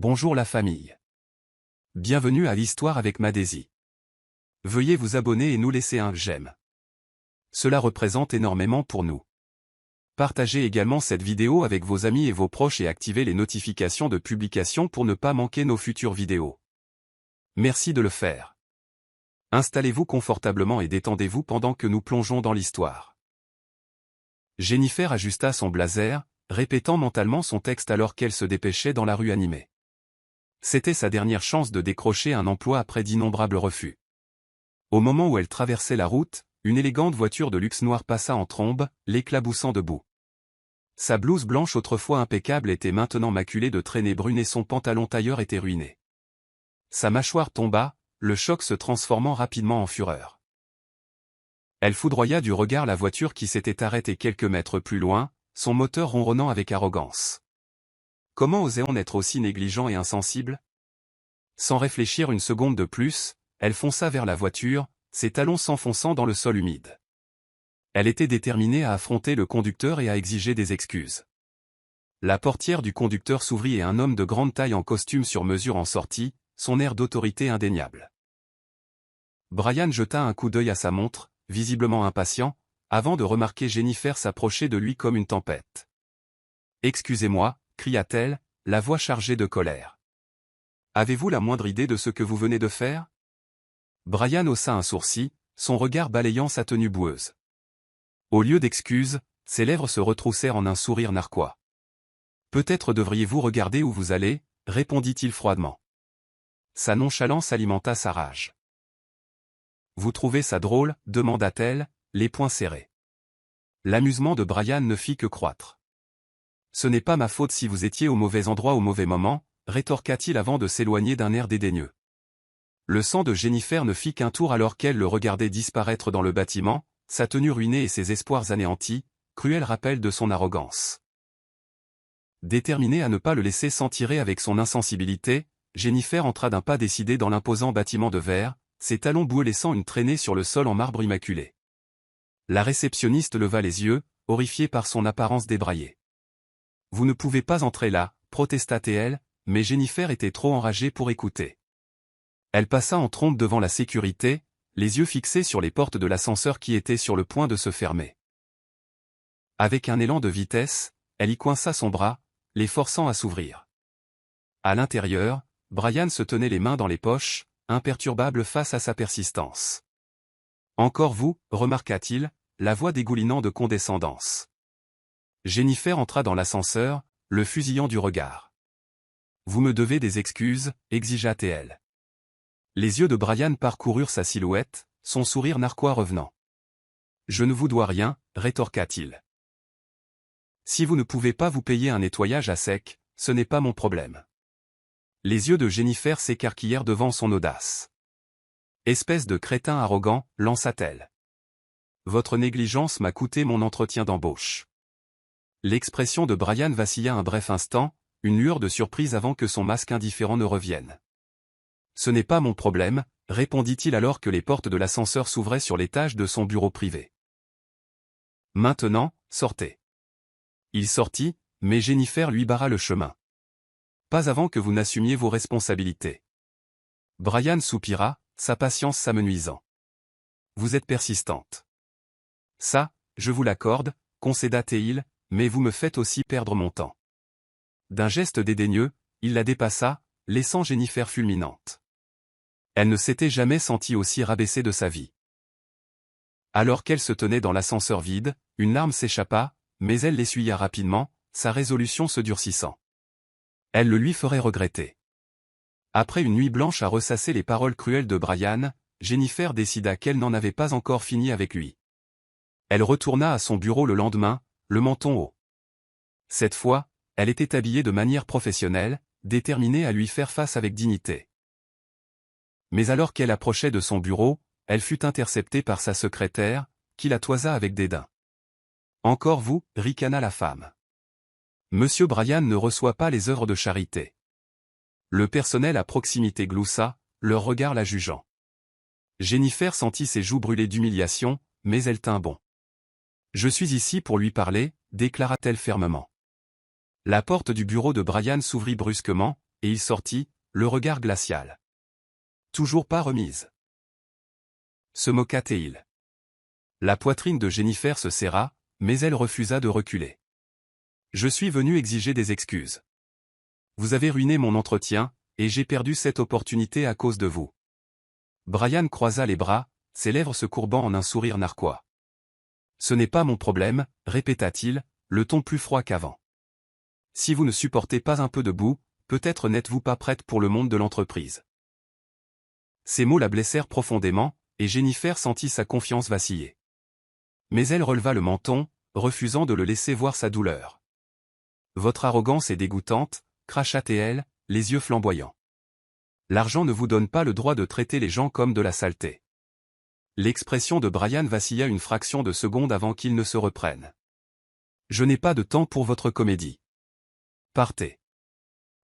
Bonjour la famille. Bienvenue à l'Histoire avec Madésie. Veuillez vous abonner et nous laisser un j'aime. Cela représente énormément pour nous. Partagez également cette vidéo avec vos amis et vos proches et activez les notifications de publication pour ne pas manquer nos futures vidéos. Merci de le faire. Installez-vous confortablement et détendez-vous pendant que nous plongeons dans l'histoire. Jennifer ajusta son blazer, répétant mentalement son texte alors qu'elle se dépêchait dans la rue animée. C'était sa dernière chance de décrocher un emploi après d'innombrables refus. Au moment où elle traversait la route, une élégante voiture de luxe noire passa en trombe, l'éclaboussant de boue. Sa blouse blanche autrefois impeccable était maintenant maculée de traînées brunes et son pantalon tailleur était ruiné. Sa mâchoire tomba, le choc se transformant rapidement en fureur. Elle foudroya du regard la voiture qui s'était arrêtée quelques mètres plus loin, son moteur ronronnant avec arrogance. Comment osait-on être aussi négligent et insensible? Sans réfléchir une seconde de plus, elle fonça vers la voiture, ses talons s'enfonçant dans le sol humide. Elle était déterminée à affronter le conducteur et à exiger des excuses. La portière du conducteur s'ouvrit et un homme de grande taille en costume sur mesure en sortit, son air d'autorité indéniable. Brian jeta un coup d'œil à sa montre, visiblement impatient, avant de remarquer Jennifer s'approcher de lui comme une tempête. « Excusez-moi », cria-t-elle, la voix chargée de colère. « Avez-vous la moindre idée de ce que vous venez de faire ?» Brian haussa un sourcil, son regard balayant sa tenue boueuse. Au lieu d'excuses, ses lèvres se retroussèrent en un sourire narquois. « Peut-être devriez-vous regarder où vous allez, » répondit-il froidement. Sa nonchalance alimenta sa rage. « Vous trouvez ça drôle ?» demanda-t-elle, les poings serrés. L'amusement de Brian ne fit que croître. « Ce n'est pas ma faute si vous étiez au mauvais endroit au mauvais moment », rétorqua-t-il avant de s'éloigner d'un air dédaigneux. Le sang de Jennifer ne fit qu'un tour alors qu'elle le regardait disparaître dans le bâtiment, sa tenue ruinée et ses espoirs anéantis, cruel rappel de son arrogance. Déterminée à ne pas le laisser s'en tirer avec son insensibilité, Jennifer entra d'un pas décidé dans l'imposant bâtiment de verre, ses talons boueux laissant une traînée sur le sol en marbre immaculé. La réceptionniste leva les yeux, horrifiée par son apparence débraillée. « Vous ne pouvez pas entrer là », protesta-t-elle, mais Jennifer était trop enragée pour écouter. Elle passa en trombe devant la sécurité, les yeux fixés sur les portes de l'ascenseur qui étaient sur le point de se fermer. Avec un élan de vitesse, elle y coinça son bras, les forçant à s'ouvrir. À l'intérieur, Brian se tenait les mains dans les poches, imperturbable face à sa persistance. « Encore vous » remarqua-t-il, la voix dégoulinant de condescendance. Jennifer entra dans l'ascenseur, le fusillant du regard. « Vous me devez des excuses » exigea-t-elle. Les yeux de Brian parcoururent sa silhouette, son sourire narquois revenant. « Je ne vous dois rien » rétorqua-t-il. « Si vous ne pouvez pas vous payer un nettoyage à sec, ce n'est pas mon problème. » Les yeux de Jennifer s'écarquillèrent devant son audace. « Espèce de crétin arrogant » lança-t-elle. « Votre négligence m'a coûté mon entretien d'embauche. » L'expression de Brian vacilla un bref instant, une lueur de surprise avant que son masque indifférent ne revienne. « Ce n'est pas mon problème » répondit-il alors que les portes de l'ascenseur s'ouvraient sur l'étage de son bureau privé. « Maintenant, sortez. » Il sortit, mais Jennifer lui barra le chemin. « Pas avant que vous n'assumiez vos responsabilités. » Brian soupira, sa patience s'amenuisant. « Vous êtes persistante. »« Ça, je vous l'accorde » concéda-t-il, « mais vous me faites aussi perdre mon temps. » D'un geste dédaigneux, il la dépassa, laissant Jennifer fulminante. Elle ne s'était jamais sentie aussi rabaissée de sa vie. Alors qu'elle se tenait dans l'ascenseur vide, une larme s'échappa, mais elle l'essuya rapidement, sa résolution se durcissant. Elle le lui ferait regretter. Après une nuit blanche à ressasser les paroles cruelles de Brian, Jennifer décida qu'elle n'en avait pas encore fini avec lui. Elle retourna à son bureau le lendemain, le menton haut. Cette fois, elle était habillée de manière professionnelle, déterminée à lui faire face avec dignité. Mais alors qu'elle approchait de son bureau, elle fut interceptée par sa secrétaire, qui la toisa avec dédain. « Encore vous » ricana la femme. « Monsieur Brian ne reçoit pas les œuvres de charité. » Le personnel à proximité gloussa, leur regard la jugeant. Jennifer sentit ses joues brûler d'humiliation, mais elle tint bon. « Je suis ici pour lui parler » déclara-t-elle fermement. La porte du bureau de Brian s'ouvrit brusquement, et il sortit, le regard glacial. Toujours pas remise. Se moqua Théil. La poitrine de Jennifer se serra, mais elle refusa de reculer. Je suis venu exiger des excuses. Vous avez ruiné mon entretien, et j'ai perdu cette opportunité à cause de vous. Brian croisa les bras, ses lèvres se courbant en un sourire narquois. Ce n'est pas mon problème, répéta-t-il, le ton plus froid qu'avant. Si vous ne supportez pas un peu de boue, peut-être n'êtes-vous pas prête pour le monde de l'entreprise. Ces mots la blessèrent profondément, et Jennifer sentit sa confiance vaciller. Mais elle releva le menton, refusant de le laisser voir sa douleur. Votre arrogance est dégoûtante, cracha-t-elle, les yeux flamboyants. L'argent ne vous donne pas le droit de traiter les gens comme de la saleté. L'expression de Brian vacilla une fraction de seconde avant qu'il ne se reprenne. Je n'ai pas de temps pour votre comédie. Partez.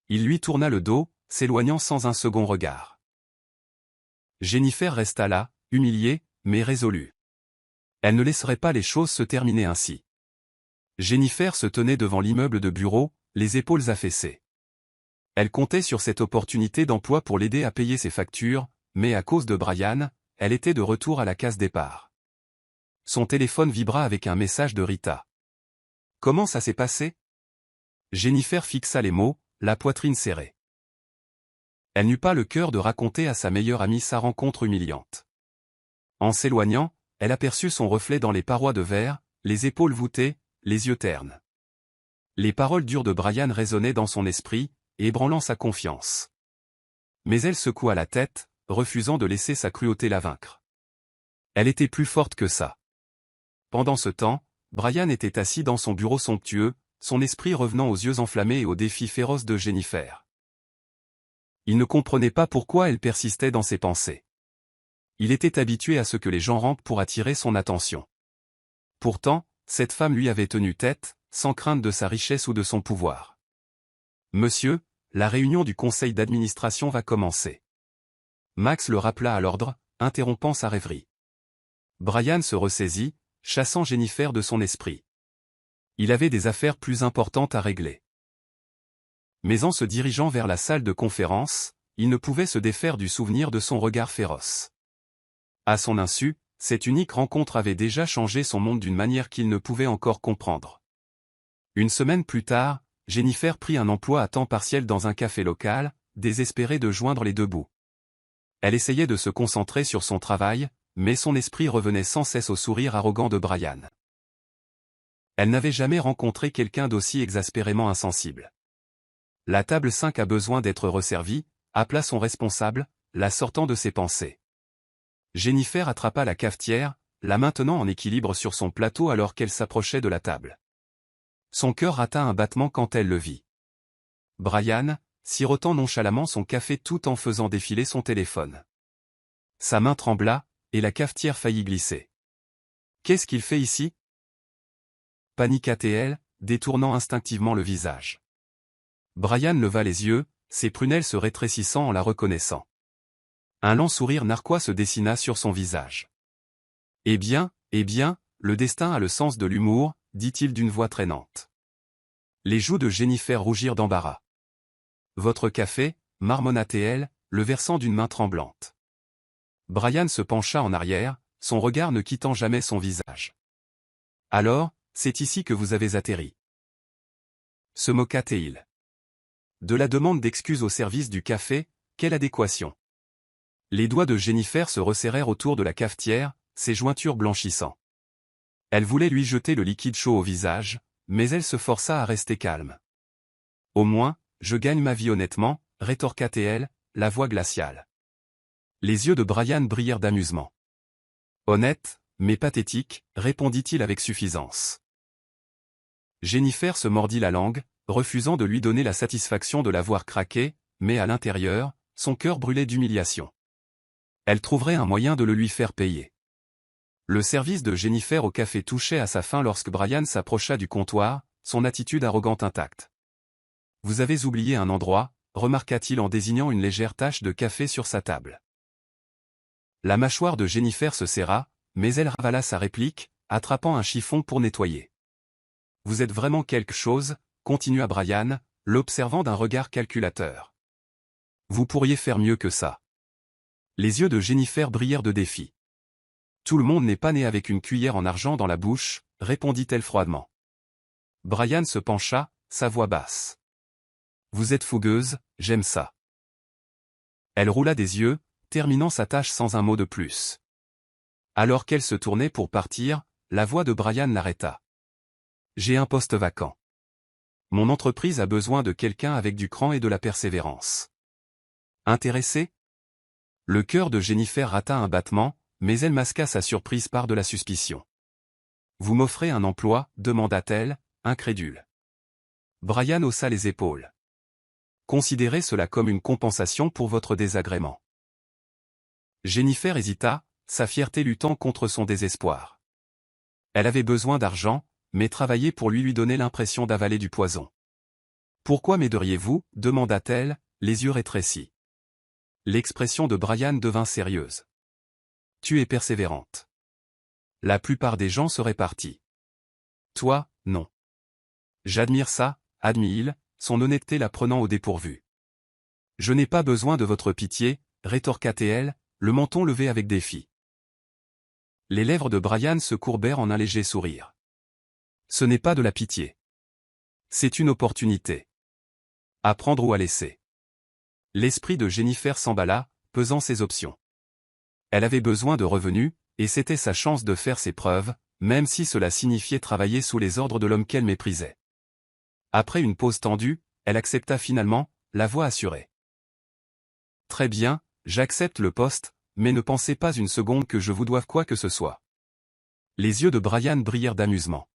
Il lui tourna le dos, s'éloignant sans un second regard. Jennifer resta là, humiliée, mais résolue. Elle ne laisserait pas les choses se terminer ainsi. Jennifer se tenait devant l'immeuble de bureau, les épaules affaissées. Elle comptait sur cette opportunité d'emploi pour l'aider à payer ses factures, mais à cause de Brian, elle était de retour à la case départ. Son téléphone vibra avec un message de Rita. Comment ça s'est passé? Jennifer fixa les mots, la poitrine serrée. Elle n'eut pas le cœur de raconter à sa meilleure amie sa rencontre humiliante. En s'éloignant, elle aperçut son reflet dans les parois de verre, les épaules voûtées, les yeux ternes. Les paroles dures de Brian résonnaient dans son esprit, ébranlant sa confiance. Mais elle secoua la tête, refusant de laisser sa cruauté la vaincre. Elle était plus forte que ça. Pendant ce temps, Brian était assis dans son bureau somptueux, son esprit revenant aux yeux enflammés et aux défis féroces de Jennifer. Il ne comprenait pas pourquoi elle persistait dans ses pensées. Il était habitué à ce que les gens rampent pour attirer son attention. Pourtant, cette femme lui avait tenu tête, sans crainte de sa richesse ou de son pouvoir. Monsieur, la réunion du conseil d'administration va commencer. Max le rappela à l'ordre, interrompant sa rêverie. Brian se ressaisit, chassant Jennifer de son esprit. Il avait des affaires plus importantes à régler. Mais en se dirigeant vers la salle de conférence, il ne pouvait se défaire du souvenir de son regard féroce. À son insu, cette unique rencontre avait déjà changé son monde d'une manière qu'il ne pouvait encore comprendre. Une semaine plus tard, Jennifer prit un emploi à temps partiel dans un café local, désespérée de joindre les deux bouts. Elle essayait de se concentrer sur son travail, mais son esprit revenait sans cesse au sourire arrogant de Brian. Elle n'avait jamais rencontré quelqu'un d'aussi exaspérément insensible. La table 5 a besoin d'être resservie, appela son responsable, la sortant de ses pensées. Jennifer attrapa la cafetière, la maintenant en équilibre sur son plateau alors qu'elle s'approchait de la table. Son cœur rata un battement quand elle le vit. Brian, sirotant nonchalamment son café tout en faisant défiler son téléphone. Sa main trembla, et la cafetière faillit glisser. Qu'est-ce qu'il fait ici? Paniqua-t-elle, détournant instinctivement le visage. Brian leva les yeux, ses prunelles se rétrécissant en la reconnaissant. Un lent sourire narquois se dessina sur son visage. Eh bien, le destin a le sens de l'humour, dit-il d'une voix traînante. Les joues de Jennifer rougirent d'embarras. Votre café, marmonna-t-elle, le versant d'une main tremblante. Brian se pencha en arrière, son regard ne quittant jamais son visage. Alors, c'est ici que vous avez atterri. Se moqua-t-il. De la demande d'excuses au service du café, quelle adéquation. Les doigts de Jennifer se resserrèrent autour de la cafetière, ses jointures blanchissant. Elle voulait lui jeter le liquide chaud au visage, mais elle se força à rester calme. Au moins, je gagne ma vie honnêtement, rétorqua-t-elle, la voix glaciale. Les yeux de Brian brillèrent d'amusement. Honnête, mais pathétique, répondit-il avec suffisance. Jennifer se mordit la langue, refusant de lui donner la satisfaction de la voir craquer, mais à l'intérieur, son cœur brûlait d'humiliation. Elle trouverait un moyen de le lui faire payer. Le service de Jennifer au café touchait à sa fin lorsque Brian s'approcha du comptoir, son attitude arrogante intacte. « Vous avez oublié un endroit », remarqua-t-il en désignant une légère tache de café sur sa table. La mâchoire de Jennifer se serra, mais elle ravala sa réplique, attrapant un chiffon pour nettoyer. « Vous êtes vraiment quelque chose », continua Brian, l'observant d'un regard calculateur. Vous pourriez faire mieux que ça. Les yeux de Jennifer brillèrent de défi. Tout le monde n'est pas né avec une cuillère en argent dans la bouche, répondit-elle froidement. Brian se pencha, sa voix basse. Vous êtes fougueuse, j'aime ça. Elle roula des yeux, terminant sa tâche sans un mot de plus. Alors qu'elle se tournait pour partir, la voix de Brian l'arrêta. J'ai un poste vacant. Mon entreprise a besoin de quelqu'un avec du cran et de la persévérance. Intéressé? Le cœur de Jennifer rata un battement, mais elle masqua sa surprise par de la suspicion. Vous m'offrez un emploi, demanda-t-elle, incrédule. Brian haussa les épaules. Considérez cela comme une compensation pour votre désagrément. Jennifer hésita, sa fierté luttant contre son désespoir. Elle avait besoin d'argent, mais travailler pour lui donnait l'impression d'avaler du poison. Pourquoi m'aideriez-vous? Demanda-t-elle, les yeux rétrécis. L'expression de Brian devint sérieuse. Tu es persévérante. La plupart des gens seraient partis. Toi, non. J'admire ça, admit-il, son honnêteté la prenant au dépourvu. Je n'ai pas besoin de votre pitié, rétorqua-t-elle, le menton levé avec défi. Les lèvres de Brian se courbèrent en un léger sourire. Ce n'est pas de la pitié. C'est une opportunité. À prendre ou à laisser. L'esprit de Jennifer s'emballa, pesant ses options. Elle avait besoin de revenus, et c'était sa chance de faire ses preuves, même si cela signifiait travailler sous les ordres de l'homme qu'elle méprisait. Après une pause tendue, elle accepta finalement, la voix assurée. Très bien, j'accepte le poste, mais ne pensez pas une seconde que je vous doive quoi que ce soit. Les yeux de Brian brillèrent d'amusement.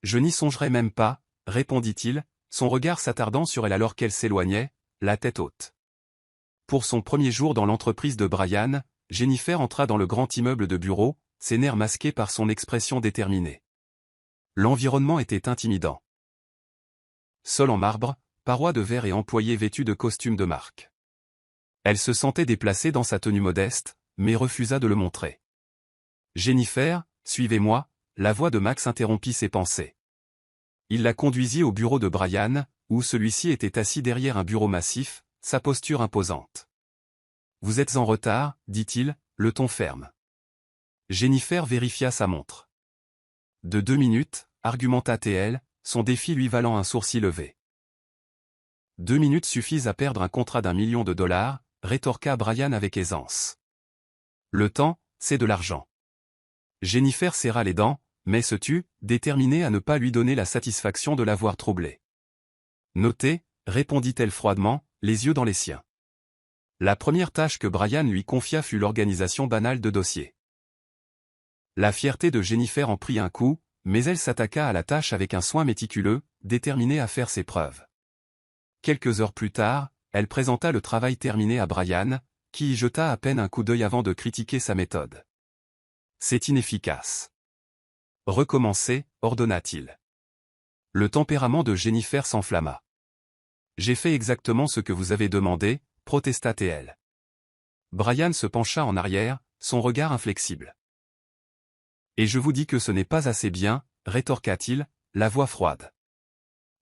Je n'y songerai même pas, répondit-il, son regard s'attardant sur elle alors qu'elle s'éloignait, la tête haute. Pour son premier jour dans l'entreprise de Brian, Jennifer entra dans le grand immeuble de bureaux, ses nerfs masqués par son expression déterminée. L'environnement était intimidant. Sol en marbre, parois de verre et employés vêtus de costumes de marque. Elle se sentait déplacée dans sa tenue modeste, mais refusa de le montrer. Jennifer, suivez-moi, la voix de Max interrompit ses pensées. Il la conduisit au bureau de Brian, où celui-ci était assis derrière un bureau massif, sa posture imposante. Vous êtes en retard, dit-il, le ton ferme. Jennifer vérifia sa montre. De 2 minutes, argumenta-t-elle, son défi lui valant un sourcil levé. 2 minutes suffisent à perdre un contrat d'1 million de dollars, rétorqua Brian avec aisance. Le temps, c'est de l'argent. Jennifer serra les dents, mais se tut, déterminée à ne pas lui donner la satisfaction de l'avoir troublé. Notez, répondit-elle froidement, les yeux dans les siens. La première tâche que Brian lui confia fut l'organisation banale de dossiers. La fierté de Jennifer en prit un coup, mais elle s'attaqua à la tâche avec un soin méticuleux, déterminée à faire ses preuves. Quelques heures plus tard, elle présenta le travail terminé à Brian, qui y jeta à peine un coup d'œil avant de critiquer sa méthode. C'est inefficace. Recommencez, ordonna-t-il. Le tempérament de Jennifer s'enflamma. J'ai fait exactement ce que vous avez demandé, protesta-t-elle. Brian se pencha en arrière, son regard inflexible. Et je vous dis que ce n'est pas assez bien, rétorqua-t-il, la voix froide.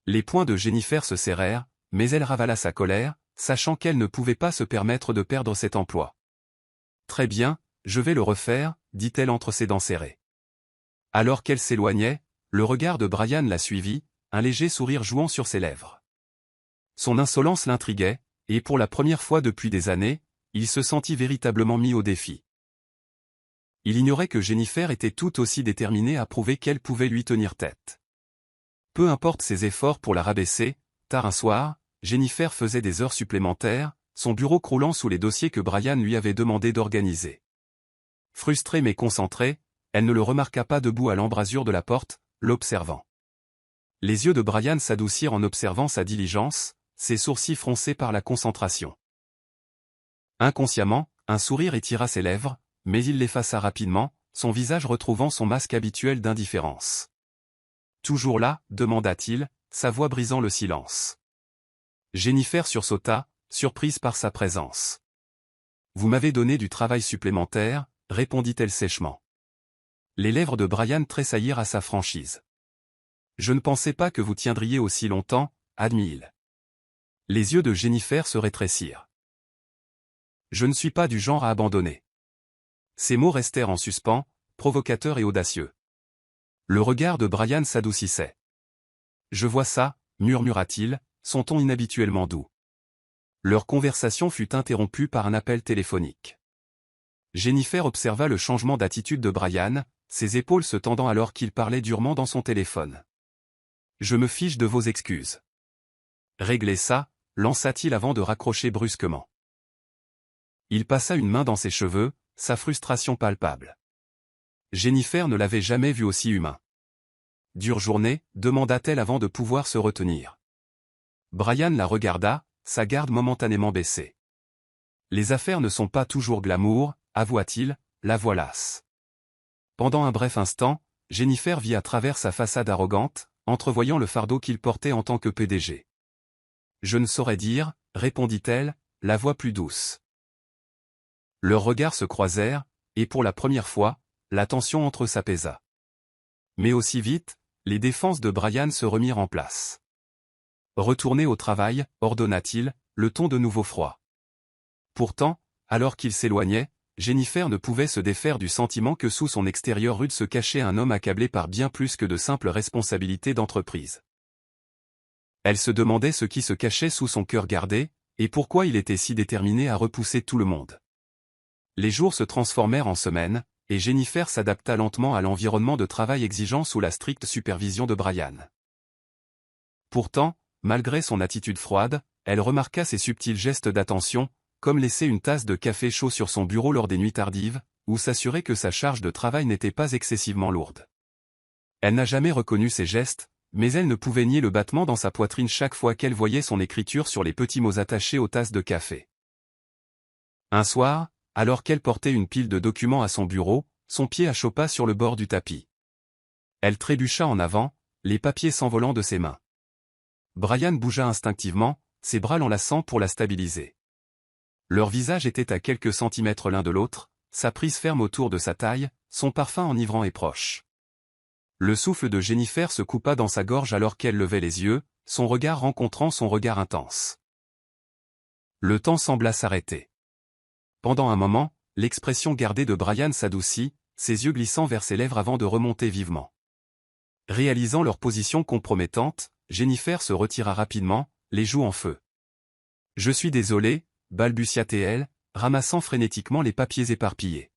Les poings de Jennifer se serrèrent, mais elle ravala sa colère, sachant qu'elle ne pouvait pas se permettre de perdre cet emploi. Très bien, je vais le refaire, dit-elle entre ses dents serrées. Alors qu'elle s'éloignait, le regard de Brian la suivit, un léger sourire jouant sur ses lèvres. Son insolence l'intriguait, et pour la première fois depuis des années, il se sentit véritablement mis au défi. Il ignorait que Jennifer était tout aussi déterminée à prouver qu'elle pouvait lui tenir tête. Peu importe ses efforts pour la rabaisser, tard un soir, Jennifer faisait des heures supplémentaires, son bureau croulant sous les dossiers que Brian lui avait demandé d'organiser. Frustrée mais concentrée, elle ne le remarqua pas debout à l'embrasure de la porte, l'observant. Les yeux de Brian s'adoucirent en observant sa diligence, ses sourcils froncés par la concentration. Inconsciemment, un sourire étira ses lèvres, mais il l'effaça rapidement, son visage retrouvant son masque habituel d'indifférence. Toujours là, demanda-t-il, sa voix brisant le silence. Jennifer sursauta, surprise par sa présence. Vous m'avez donné du travail supplémentaire, répondit-elle sèchement. Les lèvres de Brian tressaillirent à sa franchise. Je ne pensais pas que vous tiendriez aussi longtemps, admit-il. Les yeux de Jennifer se rétrécirent. Je ne suis pas du genre à abandonner. Ces mots restèrent en suspens, provocateurs et audacieux. Le regard de Brian s'adoucissait. Je vois ça, murmura-t-il, son ton inhabituellement doux. Leur conversation fut interrompue par un appel téléphonique. Jennifer observa le changement d'attitude de Brian, ses épaules se tendant alors qu'il parlait durement dans son téléphone. Je me fiche de vos excuses. Réglez ça, lança-t-il avant de raccrocher brusquement. Il passa une main dans ses cheveux, sa frustration palpable. Jennifer ne l'avait jamais vu aussi humain. Dure journée, demanda-t-elle avant de pouvoir se retenir. Brian la regarda, sa garde momentanément baissée. Les affaires ne sont pas toujours glamour, avoua-t-il, la voix lasse. Pendant un bref instant, Jennifer vit à travers sa façade arrogante, entrevoyant le fardeau qu'il portait en tant que PDG. Je ne saurais dire, répondit-elle, la voix plus douce. Leurs regards se croisèrent, et pour la première fois, la tension entre eux s'apaisa. Mais aussi vite, les défenses de Brian se remirent en place. Retournez au travail, ordonna-t-il, le ton de nouveau froid. Pourtant, alors qu'il s'éloignait, Jennifer ne pouvait se défaire du sentiment que sous son extérieur rude se cachait un homme accablé par bien plus que de simples responsabilités d'entreprise. Elle se demandait ce qui se cachait sous son cœur gardé, et pourquoi il était si déterminé à repousser tout le monde. Les jours se transformèrent en semaines, et Jennifer s'adapta lentement à l'environnement de travail exigeant sous la stricte supervision de Brian. Pourtant, malgré son attitude froide, elle remarqua ses subtils gestes d'attention, comme laisser une tasse de café chaud sur son bureau lors des nuits tardives, ou s'assurer que sa charge de travail n'était pas excessivement lourde. Elle n'a jamais reconnu ces gestes, mais elle ne pouvait nier le battement dans sa poitrine chaque fois qu'elle voyait son écriture sur les petits mots attachés aux tasses de café. Un soir, alors qu'elle portait une pile de documents à son bureau, son pied achoppa sur le bord du tapis. Elle trébucha en avant, les papiers s'envolant de ses mains. Brian bougea instinctivement, ses bras l'enlaçant pour la stabiliser. Leurs visages étaient à quelques centimètres l'un de l'autre, sa prise ferme autour de sa taille, son parfum enivrant et proche. Le souffle de Jennifer se coupa dans sa gorge alors qu'elle levait les yeux, son regard rencontrant son regard intense. Le temps sembla s'arrêter. Pendant un moment, l'expression gardée de Brian s'adoucit, ses yeux glissant vers ses lèvres avant de remonter vivement. Réalisant leur position compromettante, Jennifer se retira rapidement, les joues en feu. « Je suis désolé », balbutia-t-elle, ramassant frénétiquement les papiers éparpillés.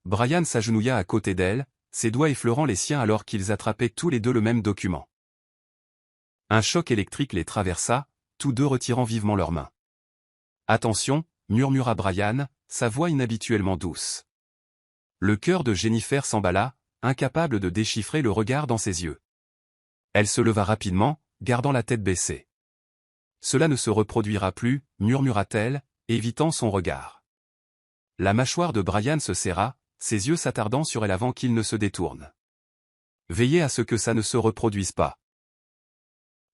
Brian s'agenouilla à côté d'elle, ses doigts effleurant les siens alors qu'ils attrapaient tous les deux le même document. Un choc électrique les traversa, tous deux retirant vivement leurs mains. « Attention », murmura Brian, sa voix inhabituellement douce. Le cœur de Jennifer s'emballa, incapable de déchiffrer le regard dans ses yeux. Elle se leva rapidement, gardant la tête baissée. « Cela ne se reproduira plus », murmura-t-elle, évitant son regard. La mâchoire de Brian se serra, ses yeux s'attardant sur elle avant qu'il ne se détourne. « Veillez à ce que ça ne se reproduise pas. »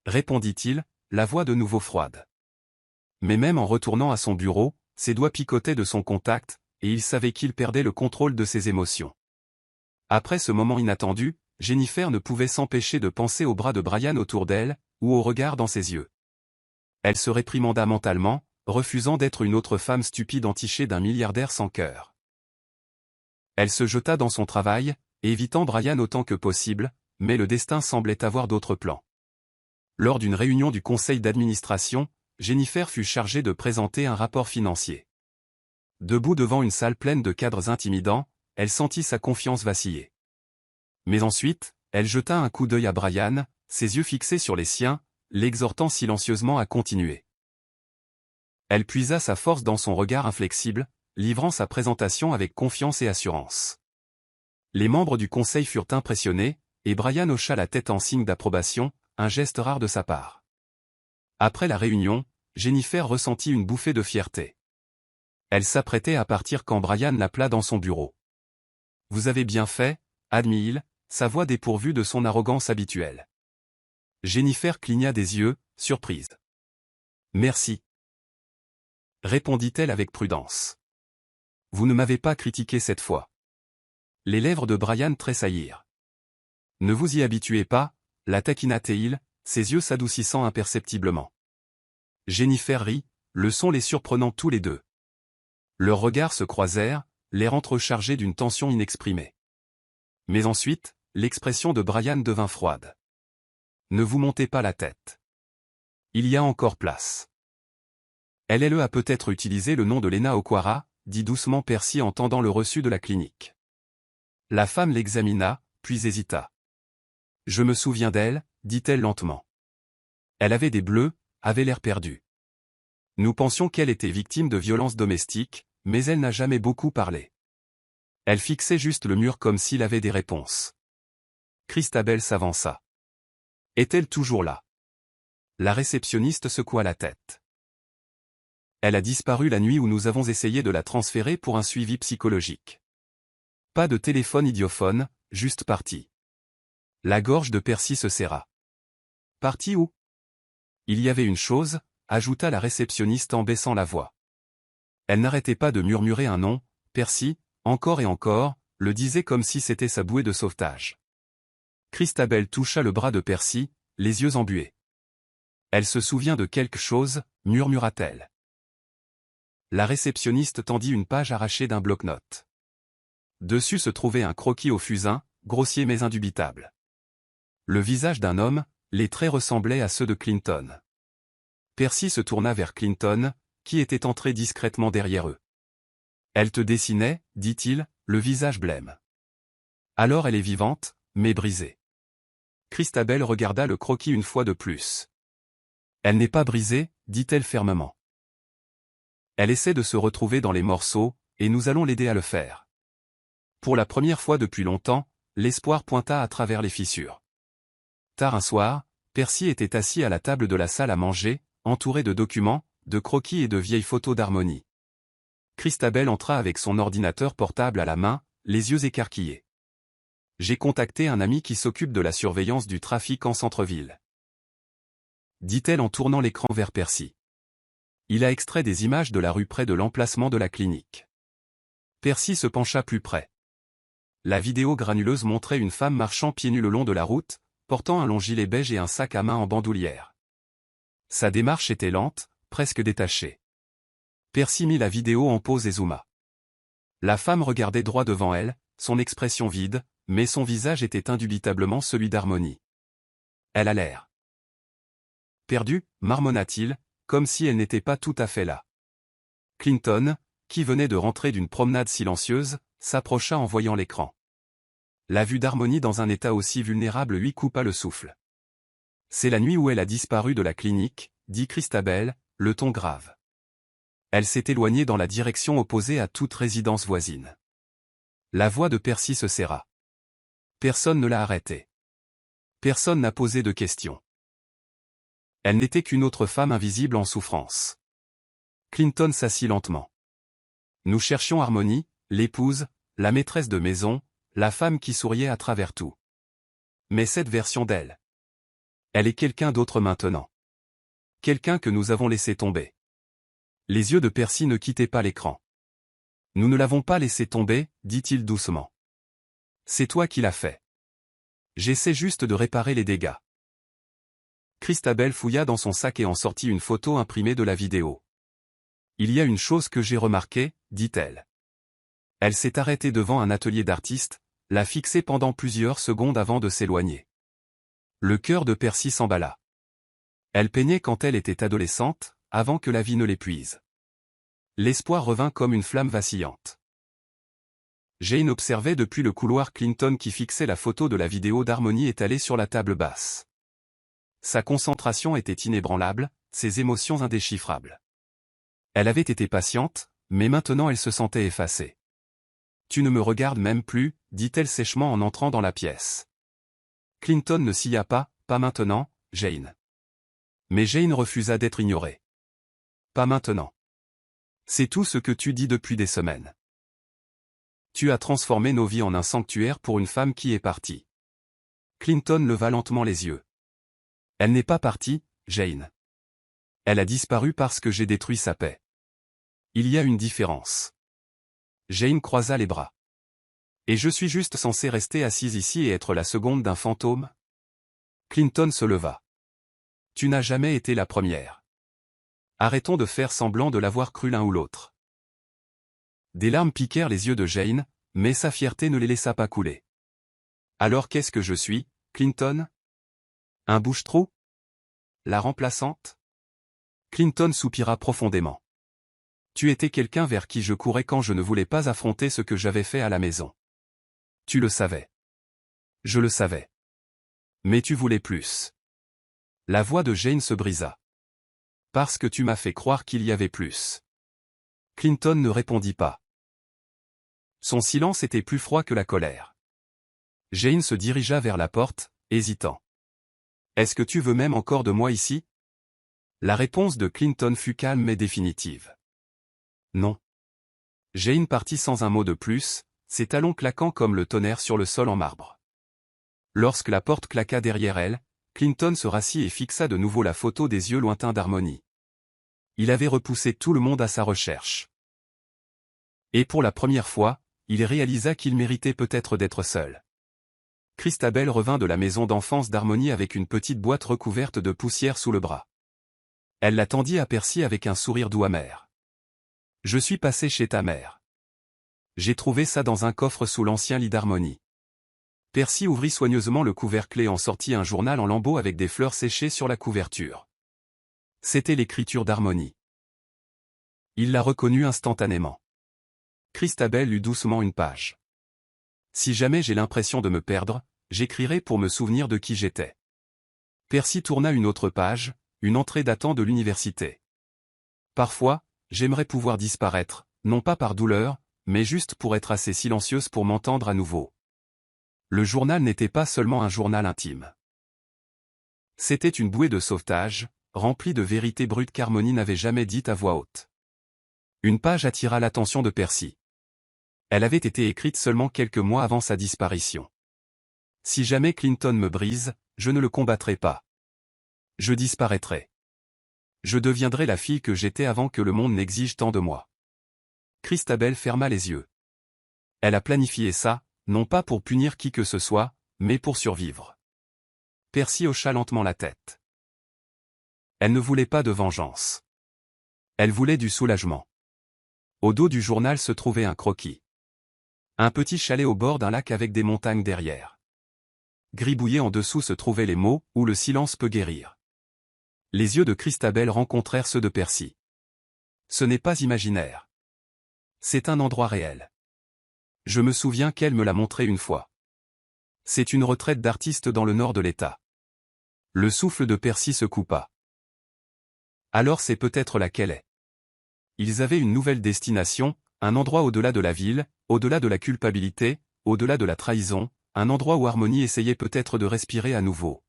répondit-il, la voix de nouveau froide. Mais même en retournant à son bureau, ses doigts picotaient de son contact, et il savait qu'il perdait le contrôle de ses émotions. Après ce moment inattendu, Jennifer ne pouvait s'empêcher de penser aux bras de Brian autour d'elle, ou au regard dans ses yeux. Elle se réprimanda mentalement, refusant d'être une autre femme stupide entichée d'un milliardaire sans cœur. Elle se jeta dans son travail, évitant Brian autant que possible, mais le destin semblait avoir d'autres plans. Lors d'une réunion du conseil d'administration, Jennifer fut chargée de présenter un rapport financier. Debout devant une salle pleine de cadres intimidants, elle sentit sa confiance vaciller. Mais ensuite, elle jeta un coup d'œil à Brian, ses yeux fixés sur les siens, l'exhortant silencieusement à continuer. Elle puisa sa force dans son regard inflexible, livrant sa présentation avec confiance et assurance. Les membres du conseil furent impressionnés, et Brian hocha la tête en signe d'approbation, un geste rare de sa part. Après la réunion, Jennifer ressentit une bouffée de fierté. Elle s'apprêtait à partir quand Brian l'appela dans son bureau. « Vous avez bien fait », admit-il, sa voix dépourvue de son arrogance habituelle. Jennifer cligna des yeux, surprise. « Merci. » répondit-elle avec prudence. « Vous ne m'avez pas critiqué cette fois. » Les lèvres de Brian tressaillirent. « Ne vous y habituez pas », la taquina-t-il, ses yeux s'adoucissant imperceptiblement. Jennifer rit, le son les surprenant tous les deux. Leurs regards se croisèrent, l'air entrechargé d'une tension inexprimée. Mais ensuite, l'expression de Brian devint froide. Ne vous montez pas la tête. Il y a encore place. Elle a peut-être utilisé le nom de Lena Okwara, dit doucement Percy en tendant le reçu de la clinique. La femme l'examina, puis hésita. Je me souviens d'elle, dit-elle lentement. Elle avait des bleus, avait l'air perdue. Nous pensions qu'elle était victime de violences domestiques, mais elle n'a jamais beaucoup parlé. Elle fixait juste le mur comme s'il avait des réponses. Christabel s'avança. Est-elle toujours là? La réceptionniste secoua la tête. Elle a disparu la nuit où nous avons essayé de la transférer pour un suivi psychologique. Pas de téléphone idiophone, juste partie. La gorge de Percy se serra. Partie où? Il y avait une chose, ajouta la réceptionniste en baissant la voix. Elle n'arrêtait pas de murmurer un nom, Percy, encore et encore, le disait comme si c'était sa bouée de sauvetage. Christabel toucha le bras de Percy, les yeux embués. Elle se souvient de quelque chose, murmura-t-elle. La réceptionniste tendit une page arrachée d'un bloc-notes. Dessus se trouvait un croquis au fusain, grossier mais indubitable. Le visage d'un homme, les traits ressemblaient à ceux de Clinton. Percy se tourna vers Clinton, qui était entré discrètement derrière eux. Elle te dessinait, dit-il, le visage blême. Alors elle est vivante, mais brisée. Christabel regarda le croquis une fois de plus. Elle n'est pas brisée, dit-elle fermement. Elle essaie de se retrouver dans les morceaux, et nous allons l'aider à le faire. Pour la première fois depuis longtemps, l'espoir pointa à travers les fissures. Tard un soir, Percy était assis à la table de la salle à manger, entouré de documents, de croquis et de vieilles photos d'harmonie. Christabel entra avec son ordinateur portable à la main, les yeux écarquillés. J'ai contacté un ami qui s'occupe de la surveillance du trafic en centre-ville. Dit-elle en tournant l'écran vers Percy. Il a extrait des images de la rue près de l'emplacement de la clinique. Percy se pencha plus près. La vidéo granuleuse montrait une femme marchant pieds nus le long de la route, portant un long gilet beige et un sac à main en bandoulière. Sa démarche était lente, presque détachée. Percy mit la vidéo en pause et zooma. La femme regardait droit devant elle, son expression vide, mais son visage était indubitablement celui d'Harmonie. Elle a l'air perdue, marmonna-t-il, comme si elle n'était pas tout à fait là. Clinton, qui venait de rentrer d'une promenade silencieuse, s'approcha en voyant l'écran. La vue d'Harmonie dans un état aussi vulnérable lui coupa le souffle. C'est la nuit où elle a disparu de la clinique, dit Christabel, le ton grave. Elle s'est éloignée dans la direction opposée à toute résidence voisine. La voix de Percy se serra. Personne ne l'a arrêtée. Personne n'a posé de questions. Elle n'était qu'une autre femme invisible en souffrance. Clinton s'assit lentement. Nous cherchions Harmonie, l'épouse, la maîtresse de maison, la femme qui souriait à travers tout. Mais cette version d'elle. Elle est quelqu'un d'autre maintenant. Quelqu'un que nous avons laissé tomber. Les yeux de Percy ne quittaient pas l'écran. Nous ne l'avons pas laissé tomber, dit-il doucement. C'est toi qui l'as fait. J'essaie juste de réparer les dégâts. Christabel fouilla dans son sac et en sortit une photo imprimée de la vidéo. Il y a une chose que j'ai remarquée, dit-elle. Elle s'est arrêtée devant un atelier d'artiste, l'a fixé pendant plusieurs secondes avant de s'éloigner. Le cœur de Percy s'emballa. Elle peignait quand elle était adolescente, avant que la vie ne l'épuise. L'espoir revint comme une flamme vacillante. Jane observait depuis le couloir Clinton qui fixait la photo de la vidéo d'Harmonie étalée sur la table basse. Sa concentration était inébranlable, ses émotions indéchiffrables. Elle avait été patiente, mais maintenant elle se sentait effacée. « Tu ne me regardes même plus », dit-elle sèchement en entrant dans la pièce. Clinton ne sia pas, « Pas maintenant, Jane. » Mais Jane refusa d'être ignorée. « Pas maintenant. C'est tout ce que tu dis depuis des semaines. Tu as transformé nos vies en un sanctuaire pour une femme qui est partie. » Clinton leva lentement les yeux. Elle n'est pas partie, Jane. Elle a disparu parce que j'ai détruit sa paix. Il y a une différence. Jane croisa les bras. Et je suis juste censé rester assise ici et être la seconde d'un fantôme? Clinton se leva. Tu n'as jamais été la première. Arrêtons de faire semblant de l'avoir cru l'un ou l'autre. Des larmes piquèrent les yeux de Jane, mais sa fierté ne les laissa pas couler. Alors qu'est-ce que je suis, Clinton? Un bouche-trou? La remplaçante? Clinton soupira profondément. Tu étais quelqu'un vers qui je courais quand je ne voulais pas affronter ce que j'avais fait à la maison. Tu le savais. Je le savais. Mais tu voulais plus. La voix de Jane se brisa. Parce que tu m'as fait croire qu'il y avait plus. Clinton ne répondit pas. Son silence était plus froid que la colère. Jane se dirigea vers la porte, hésitant. Est-ce que tu veux même encore de moi ici? La réponse de Clinton fut calme mais définitive. Non. Jane partit sans un mot de plus, ses talons claquant comme le tonnerre sur le sol en marbre. Lorsque la porte claqua derrière elle, Clinton se rassit et fixa de nouveau la photo des yeux lointains d'Harmony. Il avait repoussé tout le monde à sa recherche. Et pour la première fois, il réalisa qu'il méritait peut-être d'être seul. Christabel revint de la maison d'enfance d'Harmony avec une petite boîte recouverte de poussière sous le bras. Elle la tendit à Percy avec un sourire doux amer. « Je suis passé chez ta mère. J'ai trouvé ça dans un coffre sous l'ancien lit d'Harmony. » Percy ouvrit soigneusement le couvercle et en sortit un journal en lambeaux avec des fleurs séchées sur la couverture. C'était l'écriture d'Harmony. Il la reconnut instantanément. Christabel lut doucement une page. Si jamais j'ai l'impression de me perdre, j'écrirai pour me souvenir de qui j'étais. Percy tourna une autre page, une entrée datant de l'université. Parfois, j'aimerais pouvoir disparaître, non pas par douleur, mais juste pour être assez silencieuse pour m'entendre à nouveau. Le journal n'était pas seulement un journal intime. C'était une bouée de sauvetage, remplie de vérités brutes qu'Harmony n'avait jamais dites à voix haute. Une page attira l'attention de Percy. Elle avait été écrite seulement quelques mois avant sa disparition. Si jamais Clinton me brise, je ne le combattrai pas. Je disparaîtrai. Je deviendrai la fille que j'étais avant que le monde n'exige tant de moi. Christabel ferma les yeux. Elle a planifié ça, non pas pour punir qui que ce soit, mais pour survivre. Percy hocha lentement la tête. Elle ne voulait pas de vengeance. Elle voulait du soulagement. Au dos du journal se trouvait un croquis. Un petit chalet au bord d'un lac avec des montagnes derrière. Gribouillés en dessous se trouvaient les mots « où le silence peut guérir ». Les yeux de Christabel rencontrèrent ceux de Percy. Ce n'est pas imaginaire. C'est un endroit réel. Je me souviens qu'elle me l'a montré une fois. C'est une retraite d'artiste dans le nord de l'État. Le souffle de Percy se coupa. Alors c'est peut-être là qu'elle est. Ils avaient une nouvelle destination, un endroit au-delà de la ville, au-delà de la culpabilité, au-delà de la trahison, un endroit où Harmony essayait peut-être de respirer à nouveau.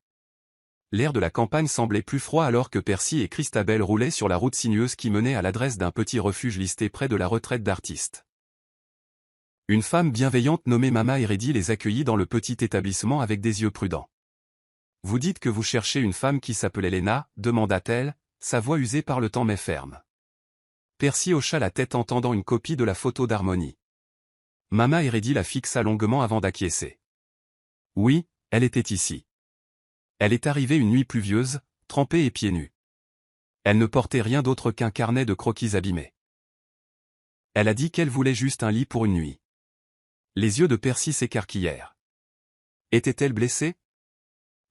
L'air de la campagne semblait plus froid alors que Percy et Christabel roulaient sur la route sinueuse qui menait à l'adresse d'un petit refuge listé près de la retraite d'artiste. Une femme bienveillante nommée Mama Heredie les accueillit dans le petit établissement avec des yeux prudents. « Vous dites que vous cherchez une femme qui s'appelait Lena ?» demanda-t-elle, sa voix usée par le temps mais ferme. Percy hocha la tête en tendant une copie de la photo d'Harmony. Mama Heredie la fixa longuement avant d'acquiescer. Oui, elle était ici. Elle est arrivée une nuit pluvieuse, trempée et pieds nus. Elle ne portait rien d'autre qu'un carnet de croquis abîmés. Elle a dit qu'elle voulait juste un lit pour une nuit. Les yeux de Percy s'écarquillèrent. Était-elle blessée?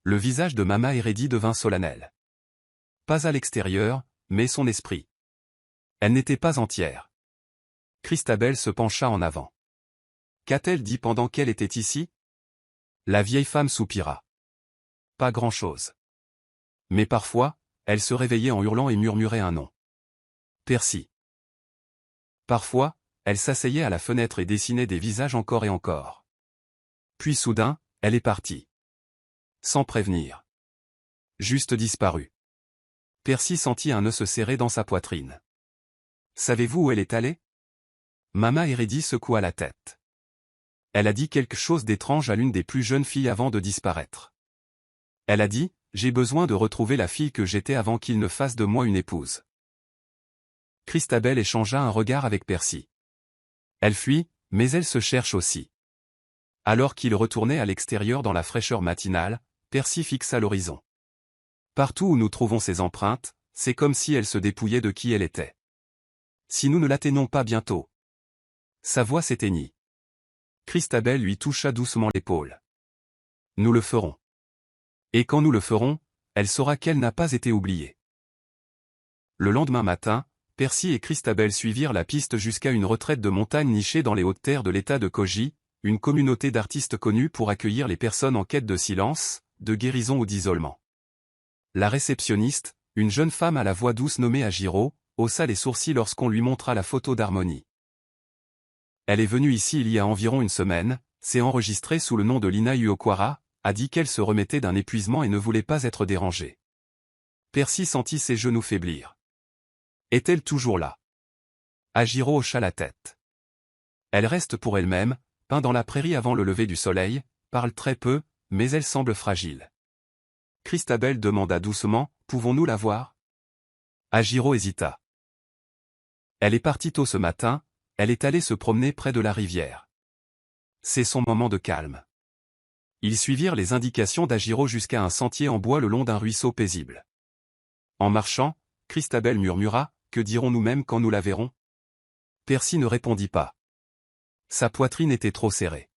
Le visage de Mama Heredie devint solennel. Pas à l'extérieur, mais son esprit. Elle n'était pas entière. Christabel se pencha en avant. Qu'a-t-elle dit pendant qu'elle était ici? La vieille femme soupira. Pas grand-chose. Mais parfois, elle se réveillait en hurlant et murmurait un nom. Percy. Parfois, elle s'asseyait à la fenêtre et dessinait des visages encore et encore. Puis soudain, elle est partie. Sans prévenir. Juste disparue. Percy sentit un nœud se serrer dans sa poitrine. Savez-vous où elle est allée? Mama Heredie secoua la tête. Elle a dit quelque chose d'étrange à l'une des plus jeunes filles avant de disparaître. Elle a dit, j'ai besoin de retrouver la fille que j'étais avant qu'il ne fasse de moi une épouse. Christabel échangea un regard avec Percy. Elle fuit, mais elle se cherche aussi. Alors qu'il retournait à l'extérieur dans la fraîcheur matinale, Percy fixa l'horizon. Partout où nous trouvons ses empreintes, c'est comme si elle se dépouillait de qui elle était. Si nous ne l'atteignons pas bientôt. Sa voix s'éteignit. Christabel lui toucha doucement l'épaule. Nous le ferons. Et quand nous le ferons, elle saura qu'elle n'a pas été oubliée. Le lendemain matin, Percy et Christabel suivirent la piste jusqu'à une retraite de montagne nichée dans les hautes terres de l'état de Koji, une communauté d'artistes connus pour accueillir les personnes en quête de silence, de guérison ou d'isolement. La réceptionniste, une jeune femme à la voix douce nommée Ajiro, haussa les sourcils lorsqu'on lui montra la photo d'Harmonie. Elle est venue ici il y a environ une semaine, s'est enregistrée sous le nom de Lina Uokwara, a dit qu'elle se remettait d'un épuisement et ne voulait pas être dérangée. Percy sentit ses genoux faiblir. Est-elle toujours là? Ajiro hocha la tête. Elle reste pour elle-même, peint dans la prairie avant le lever du soleil, parle très peu, mais elle semble fragile. Christabel demanda doucement, pouvons-nous la voir? Ajiro hésita. Elle est partie tôt ce matin, elle est allée se promener près de la rivière. C'est son moment de calme. Ils suivirent les indications d'Ajiro jusqu'à un sentier en bois le long d'un ruisseau paisible. En marchant, Christabel murmura, que dirons-nous même quand nous la verrons? Percy ne répondit pas. Sa poitrine était trop serrée.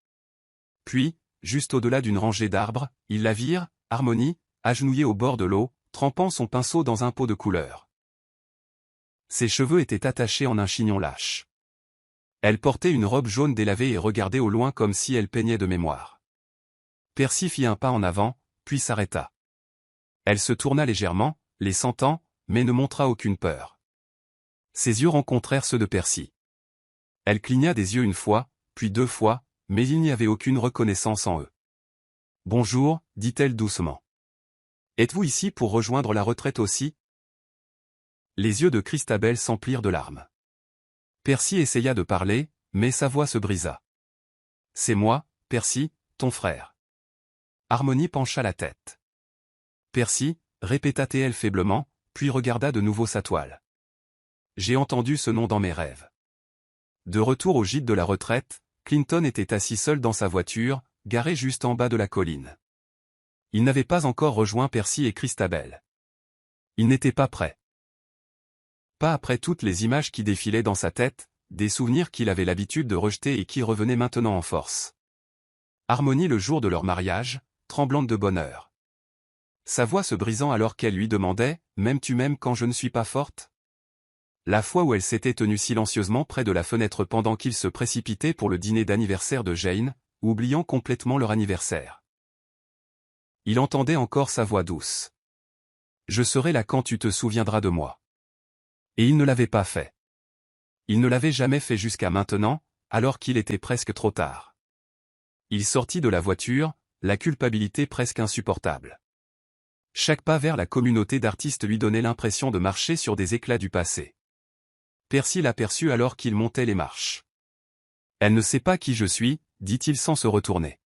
Puis, juste au-delà d'une rangée d'arbres, ils la virent, Harmonie, agenouillée au bord de l'eau, trempant son pinceau dans un pot de couleur. Ses cheveux étaient attachés en un chignon lâche. Elle portait une robe jaune délavée et regardait au loin comme si elle peignait de mémoire. Percy fit un pas en avant, puis s'arrêta. Elle se tourna légèrement, les sentant, mais ne montra aucune peur. Ses yeux rencontrèrent ceux de Percy. Elle cligna des yeux une fois, puis deux fois, mais il n'y avait aucune reconnaissance en eux. « Bonjour, dit-elle doucement. Êtes-vous ici pour rejoindre la retraite aussi ?» Les yeux de Christabel s'emplirent de larmes. Percy essaya de parler, mais sa voix se brisa. « C'est moi, Percy, ton frère. » Harmonie pencha la tête. « Percy, répéta-t-elle faiblement, puis regarda de nouveau sa toile. « J'ai entendu ce nom dans mes rêves. » De retour au gîte de la retraite, Clinton était assis seul dans sa voiture, garée juste en bas de la colline. Il n'avait pas encore rejoint Percy et Christabel. Il n'était pas prêt. Pas après toutes les images qui défilaient dans sa tête, des souvenirs qu'il avait l'habitude de rejeter et qui revenaient maintenant en force. Harmonie le jour de leur mariage, tremblante de bonheur. Sa voix se brisant alors qu'elle lui demandait « M'aimes-tu même quand je ne suis pas forte ?» La fois où elle s'était tenue silencieusement près de la fenêtre pendant qu'ils se précipitaient pour le dîner d'anniversaire de Jane, oubliant complètement leur anniversaire. Il entendait encore sa voix douce. « Je serai là quand tu te souviendras de moi. » Et il ne l'avait pas fait. Il ne l'avait jamais fait jusqu'à maintenant, alors qu'il était presque trop tard. Il sortit de la voiture, la culpabilité presque insupportable. Chaque pas vers la communauté d'artistes lui donnait l'impression de marcher sur des éclats du passé. Percy l'aperçut alors qu'il montait les marches. « Elle ne sait pas qui je suis, dit-il sans se retourner.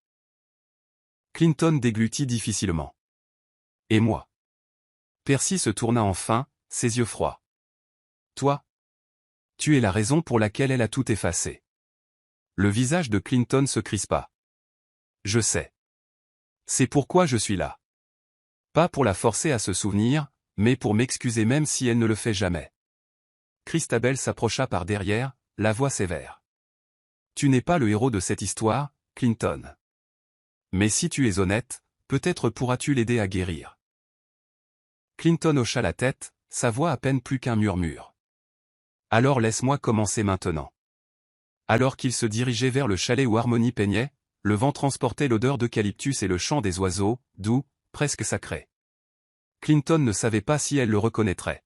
Clinton déglutit difficilement. « Et moi ?» Percy se tourna enfin, ses yeux froids. « Toi ? Tu es la raison pour laquelle elle a tout effacé. » Le visage de Clinton se crispa. « Je sais. C'est pourquoi je suis là. Pas pour la forcer à se souvenir, mais pour m'excuser même si elle ne le fait jamais. » Christabel s'approcha par derrière, la voix sévère. « Tu n'es pas le héros de cette histoire, Clinton. Mais si tu es honnête, peut-être pourras-tu l'aider à guérir. » Clinton hocha la tête, sa voix à peine plus qu'un murmure. « Alors laisse-moi commencer maintenant. » Alors qu'il se dirigeait vers le chalet où Harmonie peignait, le vent transportait l'odeur d'eucalyptus et le chant des oiseaux, doux, presque sacré. Clinton ne savait pas si elle le reconnaîtrait.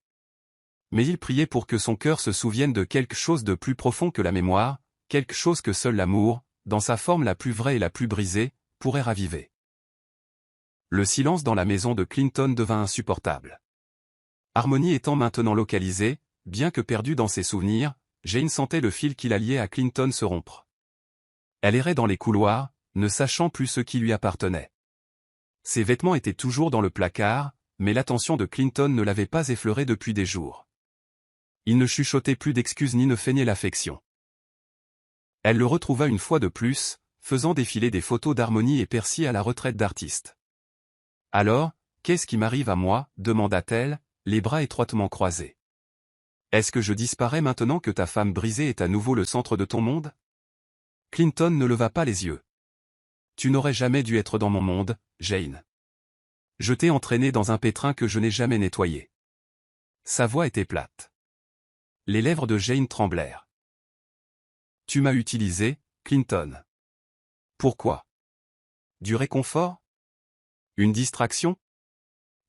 Mais il priait pour que son cœur se souvienne de quelque chose de plus profond que la mémoire, quelque chose que seul l'amour, dans sa forme la plus vraie et la plus brisée, pourrait raviver. Le silence dans la maison de Clinton devint insupportable. Harmonie étant maintenant localisée, bien que perdue dans ses souvenirs, Jane sentait le fil qui la liait à Clinton se rompre. Elle errait dans les couloirs, ne sachant plus ce qui lui appartenait. Ses vêtements étaient toujours dans le placard, mais l'attention de Clinton ne l'avait pas effleurée depuis des jours. Il ne chuchotait plus d'excuses ni ne feignait l'affection. Elle le retrouva une fois de plus, faisant défiler des photos d'Harmonie et Percy à la retraite d'artistes. « Alors, qu'est-ce qui m'arrive à moi ?» demanda-t-elle, les bras étroitement croisés. « Est-ce que je disparais maintenant que ta femme brisée est à nouveau le centre de ton monde ?» Clinton ne leva pas les yeux. Tu n'aurais jamais dû être dans mon monde, Jane. Je t'ai entraîné dans un pétrin que je n'ai jamais nettoyé. Sa voix était plate. Les lèvres de Jane tremblèrent. Tu m'as utilisé, Clinton. Pourquoi? Du réconfort? Une distraction?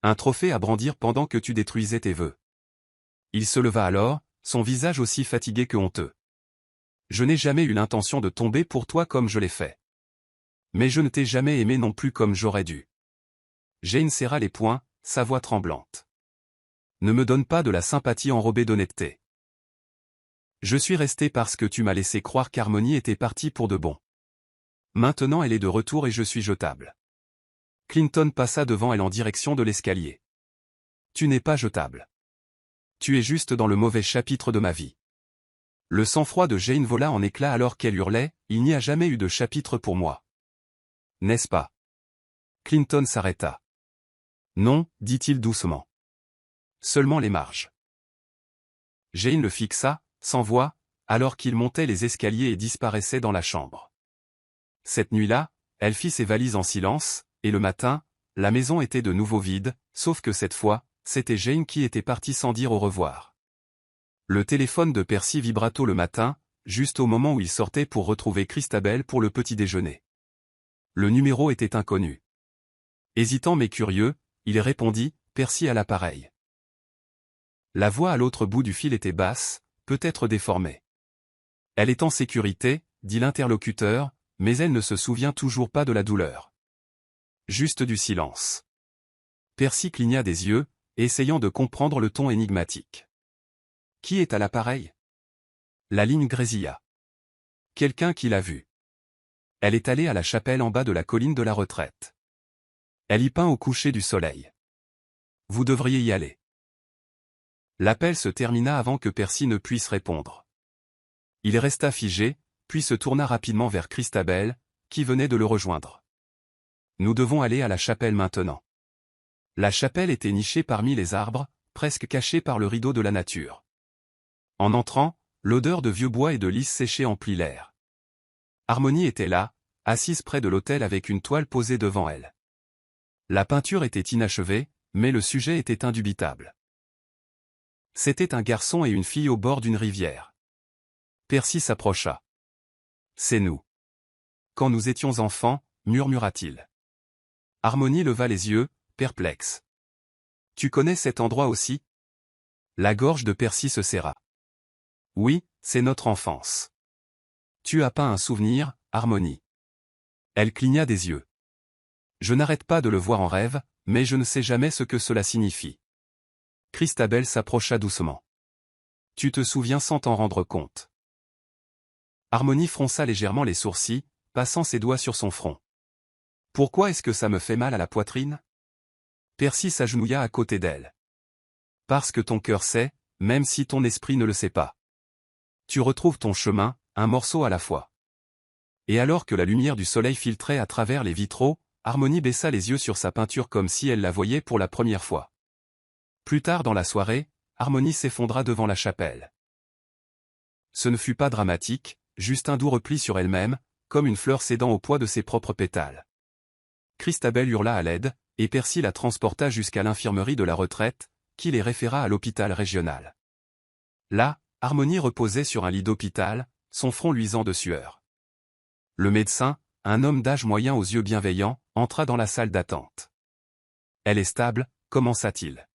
Un trophée à brandir pendant que tu détruisais tes vœux. Il se leva alors, son visage aussi fatigué que honteux. Je n'ai jamais eu l'intention de tomber pour toi comme je l'ai fait. Mais je ne t'ai jamais aimé non plus comme j'aurais dû. Jane serra les poings, sa voix tremblante. Ne me donne pas de la sympathie enrobée d'honnêteté. Je suis resté parce que tu m'as laissé croire qu'Harmony était partie pour de bon. Maintenant elle est de retour et je suis jetable. Clinton passa devant elle en direction de l'escalier. Tu n'es pas jetable. Tu es juste dans le mauvais chapitre de ma vie. Le sang-froid de Jane vola en éclats alors qu'elle hurlait, il n'y a jamais eu de chapitre pour moi. N'est-ce pas? Clinton s'arrêta. Non, dit-il doucement. Seulement les marges. Jane le fixa, sans voix, alors qu'il montait les escaliers et disparaissait dans la chambre. Cette nuit-là, elle fit ses valises en silence, et le matin, la maison était de nouveau vide, sauf que cette fois, c'était Jane qui était partie sans dire au revoir. Le téléphone de Percy vibra tôt le matin, juste au moment où il sortait pour retrouver Christabel pour le petit déjeuner. Le numéro était inconnu. Hésitant mais curieux, il répondit, Percy à l'appareil. La voix à l'autre bout du fil était basse, peut-être déformée. Elle est en sécurité, dit l'interlocuteur, mais elle ne se souvient toujours pas de la douleur. Juste du silence. Percy cligna des yeux, essayant de comprendre le ton énigmatique. Qui est à l'appareil? La ligne grésilla. Quelqu'un qui l'a vue. Elle est allée à la chapelle en bas de la colline de la retraite. Elle y peint au coucher du soleil. Vous devriez y aller. L'appel se termina avant que Percy ne puisse répondre. Il resta figé, puis se tourna rapidement vers Christabel, qui venait de le rejoindre. Nous devons aller à la chapelle maintenant. La chapelle était nichée parmi les arbres, presque cachée par le rideau de la nature. En entrant, l'odeur de vieux bois et de lys séchés emplit l'air. Harmony était là, assise près de l'autel avec une toile posée devant elle. La peinture était inachevée, mais le sujet était indubitable. C'était un garçon et une fille au bord d'une rivière. Percy s'approcha. C'est nous. Quand nous étions enfants, murmura-t-il. Harmony leva les yeux, perplexe. Tu connais cet endroit aussi? La gorge de Percy se serra. Oui, c'est notre enfance. Tu as pas un souvenir, Harmony? Elle cligna des yeux. Je n'arrête pas de le voir en rêve, mais je ne sais jamais ce que cela signifie. Christabel s'approcha doucement. Tu te souviens sans t'en rendre compte. Harmony fronça légèrement les sourcils, passant ses doigts sur son front. Pourquoi est-ce que ça me fait mal à la poitrine? Percy s'agenouilla à côté d'elle. Parce que ton cœur sait, même si ton esprit ne le sait pas. Tu retrouves ton chemin, un morceau à la fois. Et alors que la lumière du soleil filtrait à travers les vitraux, Harmony baissa les yeux sur sa peinture comme si elle la voyait pour la première fois. Plus tard dans la soirée, Harmony s'effondra devant la chapelle. Ce ne fut pas dramatique, juste un doux repli sur elle-même, comme une fleur cédant au poids de ses propres pétales. Christabel hurla à l'aide, et Percy la transporta jusqu'à l'infirmerie de la retraite, qui les référa à l'hôpital régional. Là, Harmony reposait sur un lit d'hôpital, son front luisant de sueur. Le médecin, un homme d'âge moyen aux yeux bienveillants, entra dans la salle d'attente. Elle est stable, commença-t-il.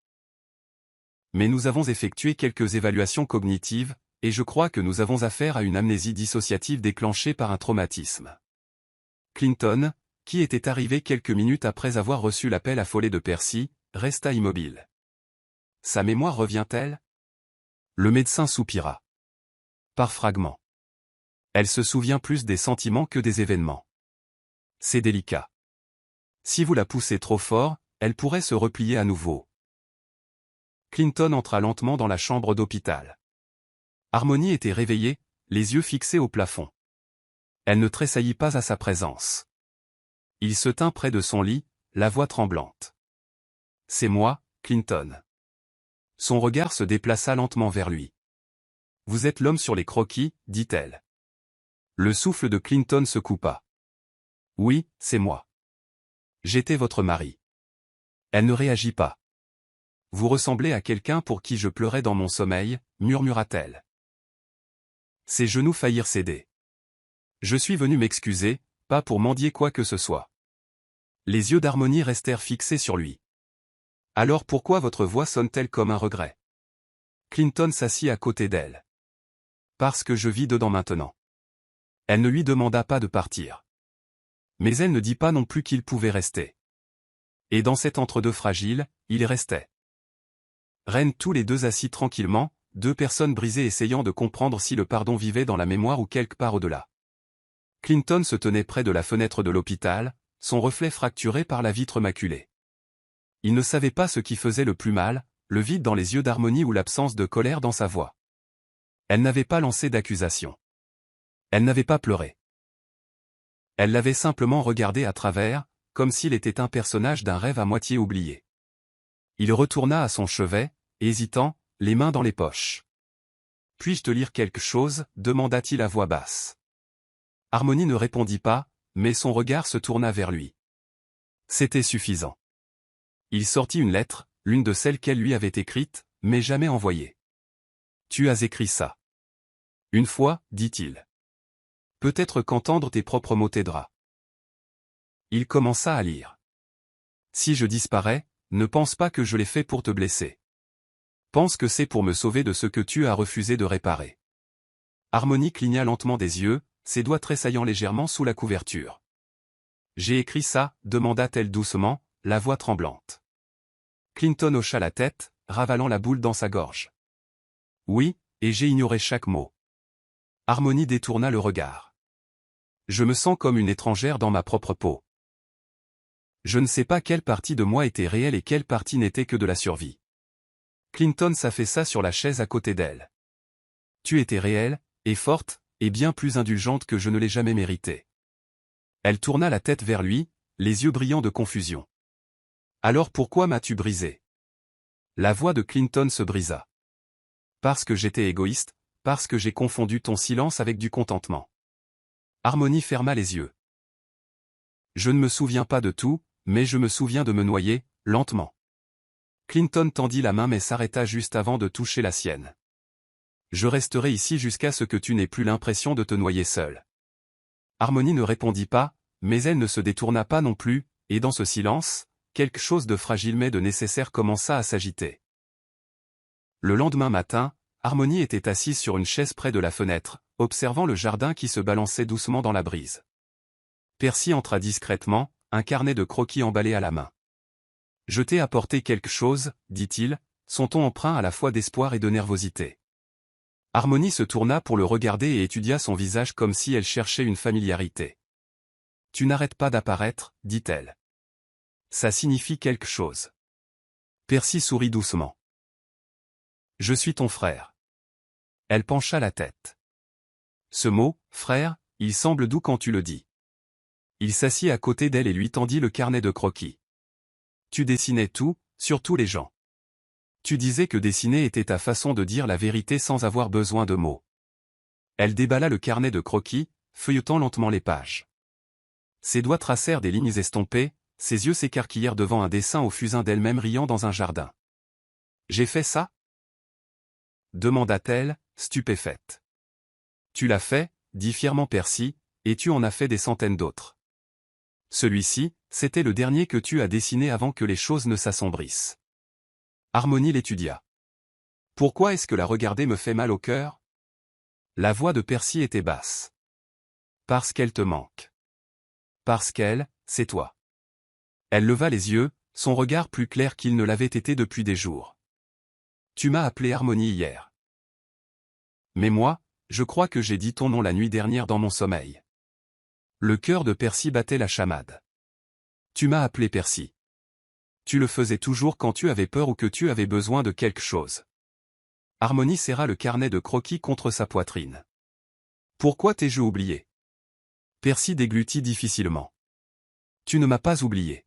Mais nous avons effectué quelques évaluations cognitives, et je crois que nous avons affaire à une amnésie dissociative déclenchée par un traumatisme. Clinton, qui était arrivé quelques minutes après avoir reçu l'appel affolé de Percy, resta immobile. Sa mémoire revient-elle? Le médecin soupira. Par fragments. Elle se souvient plus des sentiments que des événements. C'est délicat. Si vous la poussez trop fort, elle pourrait se replier à nouveau. Clinton entra lentement dans la chambre d'hôpital. Harmony était réveillée, les yeux fixés au plafond. Elle ne tressaillit pas à sa présence. Il se tint près de son lit, la voix tremblante. C'est moi, Clinton. Son regard se déplaça lentement vers lui. Vous êtes l'homme sur les croquis, dit-elle. Le souffle de Clinton se coupa. Oui, c'est moi. J'étais votre mari. Elle ne réagit pas. Vous ressemblez à quelqu'un pour qui je pleurais dans mon sommeil, murmura-t-elle. Ses genoux faillirent céder. Je suis venu m'excuser, pas pour mendier quoi que ce soit. Les yeux d'Harmonie restèrent fixés sur lui. Alors pourquoi votre voix sonne-t-elle comme un regret? Clinton s'assit à côté d'elle. Parce que je vis dedans maintenant. Elle ne lui demanda pas de partir. Mais elle ne dit pas non plus qu'il pouvait rester. Et dans cet entre-deux fragile, il restait. Reinent tous les deux assis tranquillement, deux personnes brisées essayant de comprendre si le pardon vivait dans la mémoire ou quelque part au-delà. Clinton se tenait près de la fenêtre de l'hôpital, son reflet fracturé par la vitre maculée. Il ne savait pas ce qui faisait le plus mal, le vide dans les yeux d'Harmonie ou l'absence de colère dans sa voix. Elle n'avait pas lancé d'accusation. Elle n'avait pas pleuré. Elle l'avait simplement regardé à travers, comme s'il était un personnage d'un rêve à moitié oublié. Il retourna à son chevet, hésitant, les mains dans les poches. « Puis-je te lire quelque chose » demanda-t-il à voix basse. Harmonie ne répondit pas, mais son regard se tourna vers lui. C'était suffisant. Il sortit une lettre, l'une de celles qu'elle lui avait écrites, mais jamais envoyée. « Tu as écrit ça. » Une fois, dit-il. Peut-être qu'entendre tes propres mots t'aidera. Il commença à lire. Si je disparais, ne pense pas que je l'ai fait pour te blesser. Pense que c'est pour me sauver de ce que tu as refusé de réparer. Harmonie cligna lentement des yeux, ses doigts tressaillant légèrement sous la couverture. J'ai écrit ça, demanda-t-elle doucement, la voix tremblante. Clinton hocha la tête, ravalant la boule dans sa gorge. Oui, et j'ai ignoré chaque mot. Harmonie détourna le regard. Je me sens comme une étrangère dans ma propre peau. Je ne sais pas quelle partie de moi était réelle et quelle partie n'était que de la survie. Clinton s'affaissa sur la chaise à côté d'elle. Tu étais réelle, et forte, et bien plus indulgente que je ne l'ai jamais mérité. Elle tourna la tête vers lui, les yeux brillants de confusion. Alors pourquoi m'as-tu brisé? La voix de Clinton se brisa. Parce que j'étais égoïste, parce que j'ai confondu ton silence avec du contentement. Harmonie ferma les yeux. Je ne me souviens pas de tout, mais je me souviens de me noyer, lentement. Clinton tendit la main mais s'arrêta juste avant de toucher la sienne. Je resterai ici jusqu'à ce que tu n'aies plus l'impression de te noyer seule. Harmonie ne répondit pas, mais elle ne se détourna pas non plus, et dans ce silence, quelque chose de fragile mais de nécessaire commença à s'agiter. Le lendemain matin, Harmonie était assise sur une chaise près de la fenêtre, observant le jardin qui se balançait doucement dans la brise. Percy entra discrètement, un carnet de croquis emballé à la main. « Je t'ai apporté quelque chose, dit-il, son ton empreint à la fois d'espoir et de nervosité. Harmonie se tourna pour le regarder et étudia son visage comme si elle cherchait une familiarité. « Tu n'arrêtes pas d'apparaître, dit-elle. Ça signifie quelque chose. » Percy sourit doucement. « Je suis ton frère. » Elle pencha la tête. Ce mot, frère, il semble doux quand tu le dis. Il s'assit à côté d'elle et lui tendit le carnet de croquis. Tu dessinais tout, surtout les gens. Tu disais que dessiner était ta façon de dire la vérité sans avoir besoin de mots. Elle déballa le carnet de croquis, feuilletant lentement les pages. Ses doigts tracèrent des lignes estompées, ses yeux s'écarquillèrent devant un dessin au fusain d'elle-même riant dans un jardin. « J'ai fait ça » demanda-t-elle, stupéfaite. « Tu l'as fait, » dit fièrement Percy, « et tu en as fait des centaines d'autres. Celui-ci, c'était le dernier que tu as dessiné avant que les choses ne s'assombrissent. » Harmonie l'étudia. « Pourquoi est-ce que la regarder me fait mal au cœur ?» La voix de Percy était basse. « Parce qu'elle te manque. Parce qu'elle, c'est toi. » Elle leva les yeux, son regard plus clair qu'il ne l'avait été depuis des jours. « Tu m'as appelé Harmonie hier. Mais moi, je crois que j'ai dit ton nom la nuit dernière dans mon sommeil. » Le cœur de Percy battait la chamade. « Tu m'as appelé Percy. Tu le faisais toujours quand tu avais peur ou que tu avais besoin de quelque chose. » Harmonie serra le carnet de croquis contre sa poitrine. « Pourquoi t'ai-je oublié ?» Percy déglutit difficilement. « Tu ne m'as pas oublié.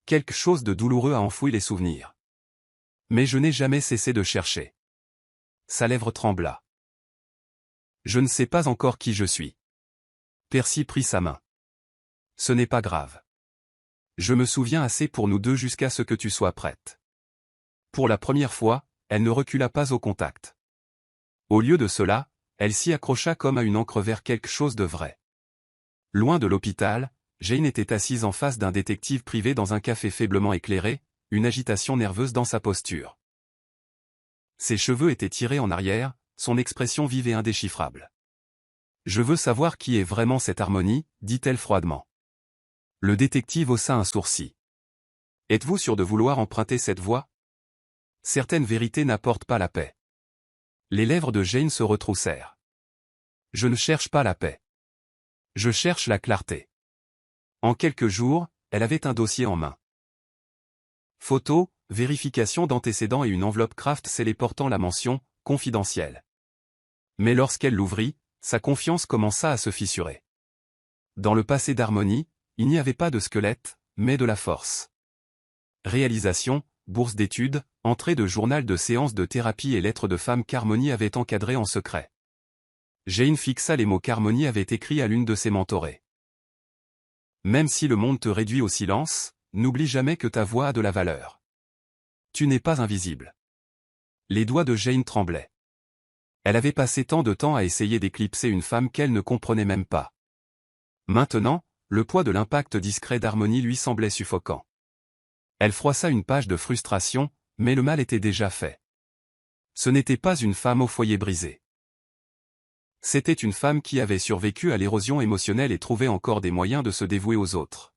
Quelque chose de douloureux a enfoui les souvenirs. Mais je n'ai jamais cessé de chercher. » Sa lèvre trembla. « Je ne sais pas encore qui je suis. Percy prit sa main. Ce n'est pas grave. Je me souviens assez pour nous deux jusqu'à ce que tu sois prête. Pour la première fois, elle ne recula pas au contact. Au lieu de cela, elle s'y accrocha comme à une encre vers quelque chose de vrai. Loin de l'hôpital, Jane était assise en face d'un détective privé dans un café faiblement éclairé, une agitation nerveuse dans sa posture. Ses cheveux étaient tirés en arrière, son expression vive et indéchiffrable. « Je veux savoir qui est vraiment cette Harmonie, dit-elle froidement. Le détective haussa un sourcil. « Êtes-vous sûr de vouloir emprunter cette voie? Certaines vérités n'apportent pas la paix. » Les lèvres de Jane se retroussèrent. « Je ne cherche pas la paix. Je cherche la clarté. » En quelques jours, elle avait un dossier en main. Photo, vérification d'antécédents et une enveloppe Kraft scellée portant la mention « confidentiel ». Mais lorsqu'elle l'ouvrit, sa confiance commença à se fissurer. Dans le passé d'Harmonie, il n'y avait pas de squelette, mais de la force. Réalisation, bourse d'études, entrée de journal de séance de thérapie et lettres de femme qu'Harmonie avait encadrées en secret. Jane fixa les mots qu'Harmonie avait écrits à l'une de ses mentorées. Même si le monde te réduit au silence, n'oublie jamais que ta voix a de la valeur. Tu n'es pas invisible. Les doigts de Jane tremblaient. Elle avait passé tant de temps à essayer d'éclipser une femme qu'elle ne comprenait même pas. Maintenant, le poids de l'impact discret d'Harmonie lui semblait suffocant. Elle froissa une page de frustration, mais le mal était déjà fait. Ce n'était pas une femme au foyer brisé. C'était une femme qui avait survécu à l'érosion émotionnelle et trouvait encore des moyens de se dévouer aux autres.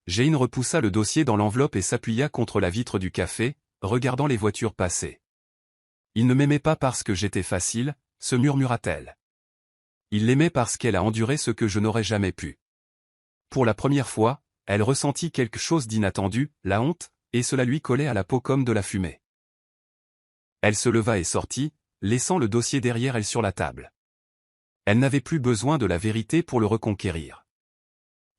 Jane repoussa le dossier dans l'enveloppe et s'appuya contre la vitre du café, regardant les voitures passer. « Il ne m'aimait pas parce que j'étais facile », se murmura-t-elle. « Il l'aimait parce qu'elle a enduré ce que je n'aurais jamais pu. » Pour la première fois, elle ressentit quelque chose d'inattendu, la honte, et cela lui collait à la peau comme de la fumée. Elle se leva et sortit, laissant le dossier derrière elle sur la table. Elle n'avait plus besoin de la vérité pour le reconquérir.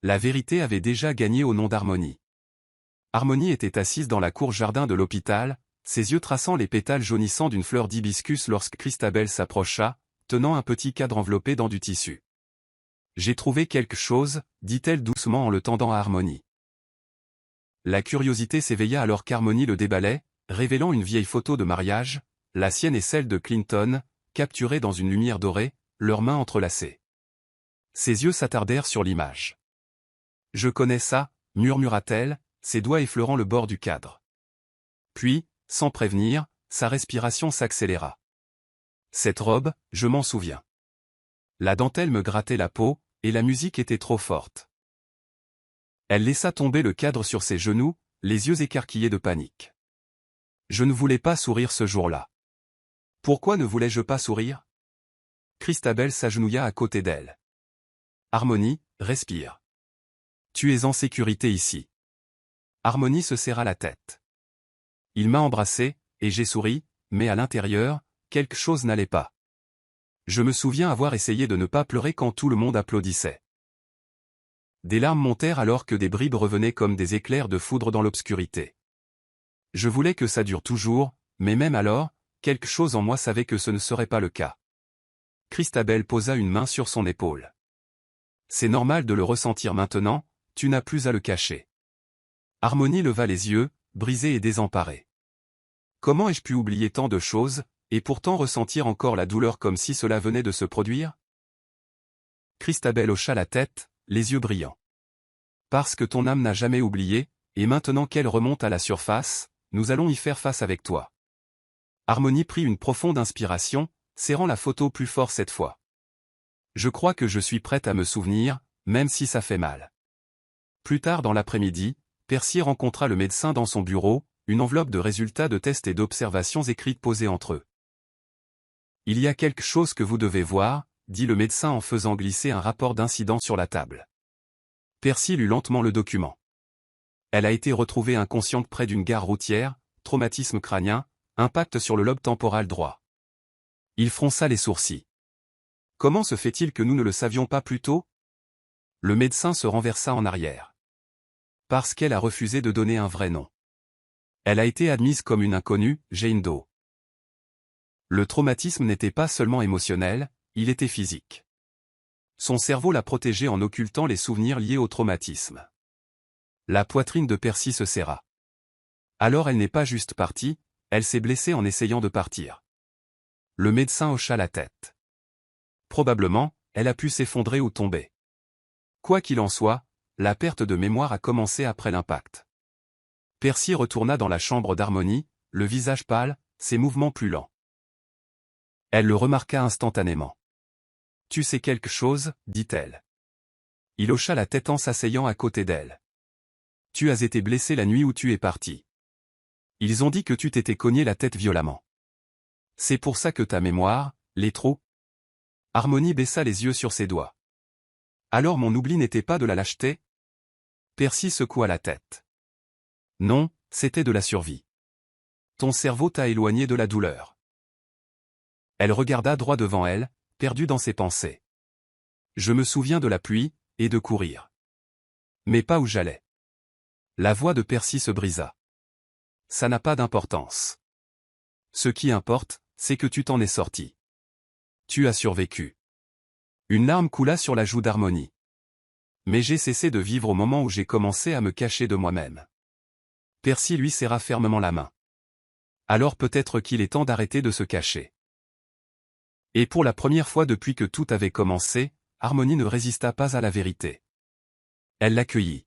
La vérité avait déjà gagné au nom d'Harmonie. Harmonie était assise dans la cour-jardin de l'hôpital, ses yeux traçant les pétales jaunissants d'une fleur d'hibiscus lorsque Christabel s'approcha, tenant un petit cadre enveloppé dans du tissu. « J'ai trouvé quelque chose », dit-elle doucement en le tendant à Harmonie. La curiosité s'éveilla alors qu'Harmonie le déballait, révélant une vieille photo de mariage, la sienne et celle de Clinton, capturées dans une lumière dorée, leurs mains entrelacées. Ses yeux s'attardèrent sur l'image. « Je connais ça », murmura-t-elle, ses doigts effleurant le bord du cadre. Puis, sans prévenir, sa respiration s'accéléra. « Cette robe, je m'en souviens. La dentelle me grattait la peau, et la musique était trop forte. » Elle laissa tomber le cadre sur ses genoux, les yeux écarquillés de panique. « Je ne voulais pas sourire ce jour-là. » Pourquoi ne voulais-je pas sourire? Christabel s'agenouilla à côté d'elle. « Harmonie, respire. Tu es en sécurité ici. » Harmonie se serra la tête. Il m'a embrassé, et j'ai souri, mais à l'intérieur, quelque chose n'allait pas. Je me souviens avoir essayé de ne pas pleurer quand tout le monde applaudissait. Des larmes montèrent alors que des bribes revenaient comme des éclairs de foudre dans l'obscurité. Je voulais que ça dure toujours, mais même alors, quelque chose en moi savait que ce ne serait pas le cas. Christabel posa une main sur son épaule. C'est normal de le ressentir maintenant, tu n'as plus à le cacher. Harmonie leva les yeux, brisée et désemparée. Comment ai-je pu oublier tant de choses, et pourtant ressentir encore la douleur comme si cela venait de se produire? Christabel hocha la tête, les yeux brillants. Parce que ton âme n'a jamais oublié, et maintenant qu'elle remonte à la surface, nous allons y faire face avec toi. Harmonie prit une profonde inspiration, serrant la photo plus fort cette fois. Je crois que je suis prête à me souvenir, même si ça fait mal. Plus tard dans l'après-midi, Percy rencontra le médecin dans son bureau, une enveloppe de résultats de tests et d'observations écrites posée entre eux. « Il y a quelque chose que vous devez voir », dit le médecin en faisant glisser un rapport d'incident sur la table. Percy lut lentement le document. Elle a été retrouvée inconsciente près d'une gare routière, traumatisme crânien, impact sur le lobe temporal droit. Il fronça les sourcils. Comment se fait-il que nous ne le savions pas plus tôt? Le médecin se renversa en arrière. Parce qu'elle a refusé de donner un vrai nom. Elle a été admise comme une inconnue, Jane Doe. Le traumatisme n'était pas seulement émotionnel, il était physique. Son cerveau l'a protégée en occultant les souvenirs liés au traumatisme. La poitrine de Percy se serra. Alors elle n'est pas juste partie, elle s'est blessée en essayant de partir. Le médecin hocha la tête. Probablement, elle a pu s'effondrer ou tomber. Quoi qu'il en soit, la perte de mémoire a commencé après l'impact. Percy retourna dans la chambre d'Harmonie, le visage pâle, ses mouvements plus lents. Elle le remarqua instantanément. « Tu sais quelque chose ?» dit-elle. Il hocha la tête en s'asseyant à côté d'elle. « Tu as été blessé la nuit où tu es parti. Ils ont dit que tu t'étais cogné la tête violemment. C'est pour ça que ta mémoire, les trous. » Harmonie baissa les yeux sur ses doigts. « Alors mon oubli n'était pas de la lâcheté ?» Percy secoua la tête. « Non, c'était de la survie. Ton cerveau t'a éloigné de la douleur. » Elle regarda droit devant elle, perdue dans ses pensées. « Je me souviens de la pluie, et de courir. Mais pas où j'allais. » La voix de Percy se brisa. « Ça n'a pas d'importance. Ce qui importe, c'est que tu t'en es sorti. Tu as survécu. » Une larme coula sur la joue d'Harmonie. « Mais j'ai cessé de vivre au moment où j'ai commencé à me cacher de moi-même. » Percy lui serra fermement la main. « Alors peut-être qu'il est temps d'arrêter de se cacher. » Et pour la première fois depuis que tout avait commencé, Harmonie ne résista pas à la vérité. Elle l'accueillit.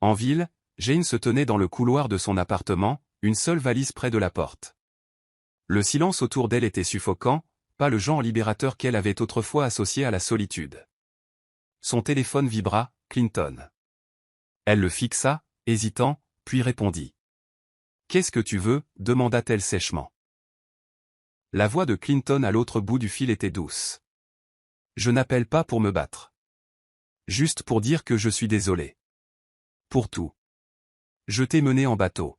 En ville, Jane se tenait dans le couloir de son appartement, une seule valise près de la porte. Le silence autour d'elle était suffocant, pas le genre libérateur qu'elle avait autrefois associé à la solitude. Son téléphone vibra, Clinton. Elle le fixa, hésitant, puis répondit. « Qu'est-ce que tu veux ?» demanda-t-elle sèchement. La voix de Clinton à l'autre bout du fil était douce. « Je n'appelle pas pour me battre. Juste pour dire que je suis désolé. Pour tout. Je t'ai mené en bateau.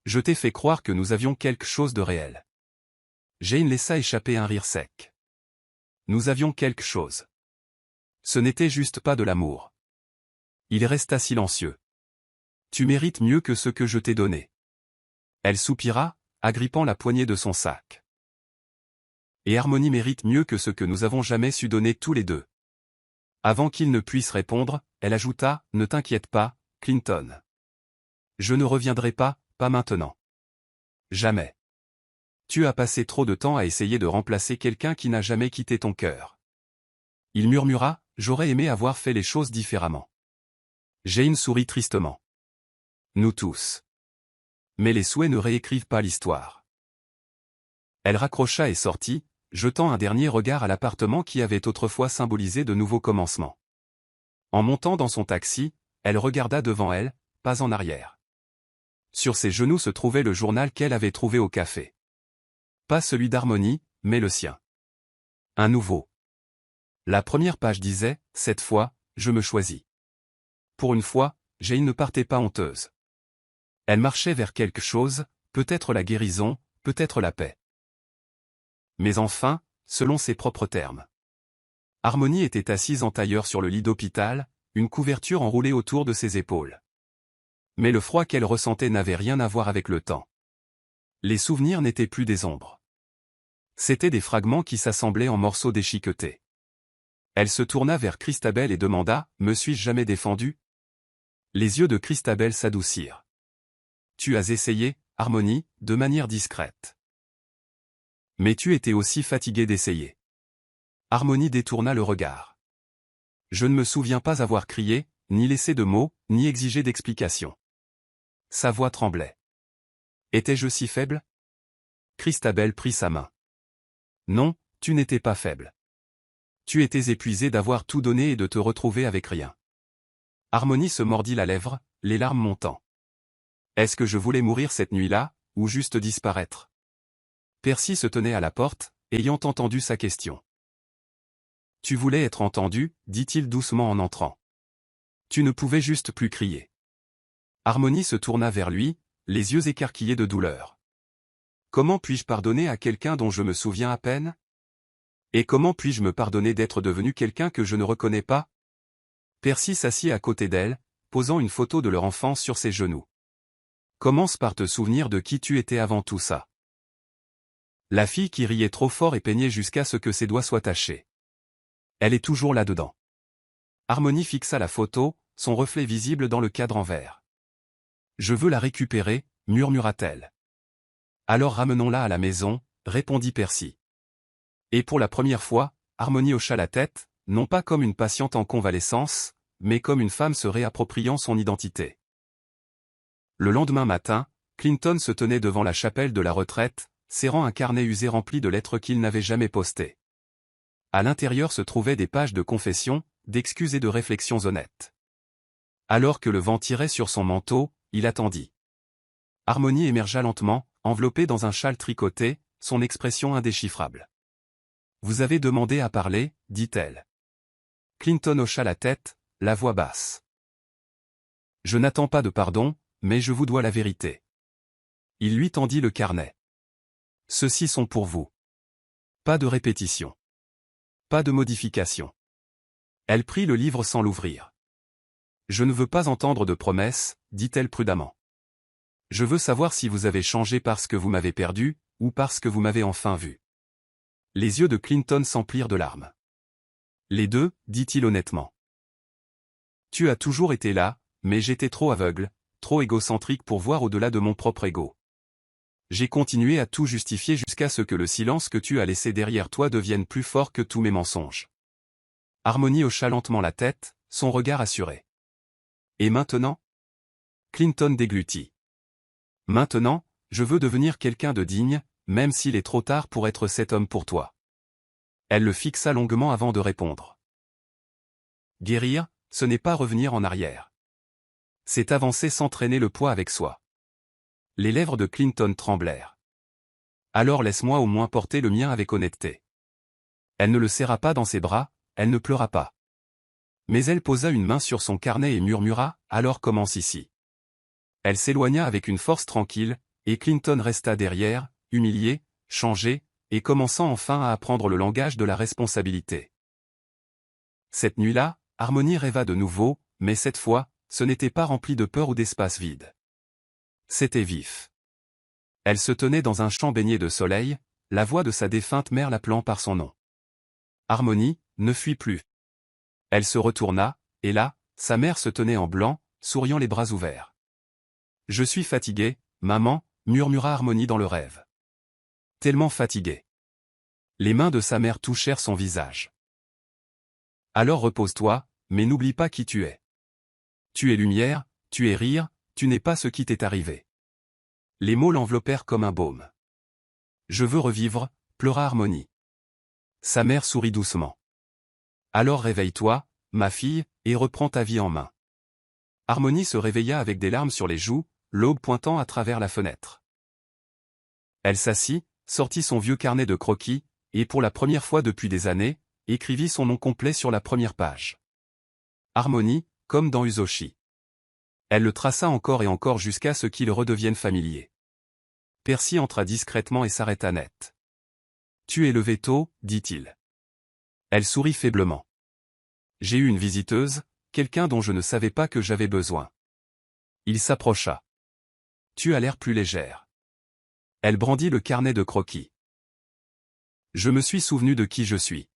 Je t'ai fait croire que nous avions quelque chose de réel. » Jane laissa échapper un rire sec. « Nous avions quelque chose. Ce n'était juste pas de l'amour. » Il resta silencieux. « Tu mérites mieux que ce que je t'ai donné. » Elle soupira, agrippant la poignée de son sac. Et Harmonie mérite mieux que ce que nous avons jamais su donner tous les deux. Avant qu'il ne puisse répondre, elle ajouta, « Ne t'inquiète pas, Clinton. Je ne reviendrai pas, pas maintenant. Jamais. Tu as passé trop de temps à essayer de remplacer quelqu'un qui n'a jamais quitté ton cœur. » Il murmura, « J'aurais aimé avoir fait les choses différemment. » Jane sourit tristement. « Nous tous. Mais les souhaits ne réécrivent pas l'histoire. » Elle raccrocha et sortit, jetant un dernier regard à l'appartement qui avait autrefois symbolisé de nouveaux commencements. En montant dans son taxi, elle regarda devant elle, pas en arrière. Sur ses genoux se trouvait le journal qu'elle avait trouvé au café. Pas celui d'Harmonie, mais le sien. Un nouveau. La première page disait, « Cette fois, je me choisis. » Pour une fois, Jane ne partait pas honteuse. Elle marchait vers quelque chose, peut-être la guérison, peut-être la paix. Mais enfin, selon ses propres termes. Harmonie était assise en tailleur sur le lit d'hôpital, une couverture enroulée autour de ses épaules. Mais le froid qu'elle ressentait n'avait rien à voir avec le temps. Les souvenirs n'étaient plus des ombres. C'étaient des fragments qui s'assemblaient en morceaux déchiquetés. Elle se tourna vers Christabel et demanda, « Me suis-je jamais défendue ?» Les yeux de Christabel s'adoucirent. « Tu as essayé, Harmonie, de manière discrète. Mais tu étais aussi fatiguée d'essayer. » Harmonie détourna le regard. « Je ne me souviens pas avoir crié, ni laissé de mots, ni exigé d'explications. » Sa voix tremblait. « Étais-je si faible ?» Christabel prit sa main. « Non, tu n'étais pas faible. Tu étais épuisée d'avoir tout donné et de te retrouver avec rien. » Harmonie se mordit la lèvre, les larmes montant. « Est-ce que je voulais mourir cette nuit-là, ou juste disparaître ?» Percy se tenait à la porte, ayant entendu sa question. « Tu voulais être entendu, dit-il doucement en entrant. Tu ne pouvais juste plus crier. » Harmonie se tourna vers lui, les yeux écarquillés de douleur. « Comment puis-je pardonner à quelqu'un dont je me souviens à peine? Et comment puis-je me pardonner d'être devenu quelqu'un que je ne reconnais pas ?» Percy s'assit à côté d'elle, posant une photo de leur enfance sur ses genoux. « Commence par te souvenir de qui tu étais avant tout ça. » La fille qui riait trop fort et peignait jusqu'à ce que ses doigts soient tachés. Elle est toujours là-dedans. Harmonie fixa la photo, son reflet visible dans le cadre en verre. Je veux la récupérer, murmura-t-elle. Alors ramenons-la à la maison, répondit Percy. Et pour la première fois, Harmonie hocha la tête, non pas comme une patiente en convalescence, mais comme une femme se réappropriant son identité. Le lendemain matin, Clinton se tenait devant la chapelle de la retraite, serrant un carnet usé rempli de lettres qu'il n'avait jamais postées. À l'intérieur se trouvaient des pages de confessions, d'excuses et de réflexions honnêtes. Alors que le vent tirait sur son manteau, il attendit. Harmonie émergea lentement, enveloppée dans un châle tricoté, son expression indéchiffrable. « Vous avez demandé à parler, dit-elle. Clinton hocha la tête, la voix basse. « Je n'attends pas de pardon, mais je vous dois la vérité. » Il lui tendit le carnet. « Ceux-ci sont pour vous. Pas de répétition. Pas de modification. » Elle prit le livre sans l'ouvrir. « Je ne veux pas entendre de promesses, dit-elle prudemment. Je veux savoir si vous avez changé parce que vous m'avez perdu, ou parce que vous m'avez enfin vu. » Les yeux de Clinton s'emplirent de larmes. « Les deux, dit-il honnêtement. Tu as toujours été là, mais j'étais trop aveugle, trop égocentrique pour voir au-delà de mon propre ego. J'ai continué à tout justifier jusqu'à ce que le silence que tu as laissé derrière toi devienne plus fort que tous mes mensonges. » Harmonie hocha lentement la tête, son regard assuré. « Et maintenant ?» Clinton déglutit. « Maintenant, je veux devenir quelqu'un de digne, même s'il est trop tard pour être cet homme pour toi. » Elle le fixa longuement avant de répondre. « Guérir, ce n'est pas revenir en arrière. C'est avancer sans traîner le poids avec soi. » Les lèvres de Clinton tremblèrent. « Alors laisse-moi au moins porter le mien avec honnêteté. » Elle ne le serra pas dans ses bras, elle ne pleura pas. Mais elle posa une main sur son carnet et murmura, « Alors commence ici. » Elle s'éloigna avec une force tranquille, et Clinton resta derrière, humilié, changé, et commençant enfin à apprendre le langage de la responsabilité. Cette nuit-là, Harmonie rêva de nouveau, mais cette fois, ce n'était pas rempli de peur ou d'espace vide. C'était vif. Elle se tenait dans un champ baigné de soleil, la voix de sa défunte mère l'appelant par son nom. Harmonie, ne fuis plus. Elle se retourna, et là, sa mère se tenait en blanc, souriant les bras ouverts. Je suis fatiguée, maman, murmura Harmonie dans le rêve. Tellement fatiguée. Les mains de sa mère touchèrent son visage. Alors repose-toi, mais n'oublie pas qui tu es. Tu es lumière, tu es rire, tu n'es pas ce qui t'est arrivé. Les mots l'enveloppèrent comme un baume. Je veux revivre, pleura Harmonie. Sa mère sourit doucement. Alors réveille-toi, ma fille, et reprends ta vie en main. Harmonie se réveilla avec des larmes sur les joues, l'aube pointant à travers la fenêtre. Elle s'assit, sortit son vieux carnet de croquis, et pour la première fois depuis des années, écrivit son nom complet sur la première page. Harmonie, comme dans Uzoshi. Elle le traça encore et encore jusqu'à ce qu'il redevienne familier. Percy entra discrètement et s'arrêta net. « Tu es levé tôt, dit-il. » Elle sourit faiblement. « J'ai eu une visiteuse, quelqu'un dont je ne savais pas que j'avais besoin. » Il s'approcha. « Tu as l'air plus légère. » Elle brandit le carnet de croquis. « Je me suis souvenu de qui je suis. »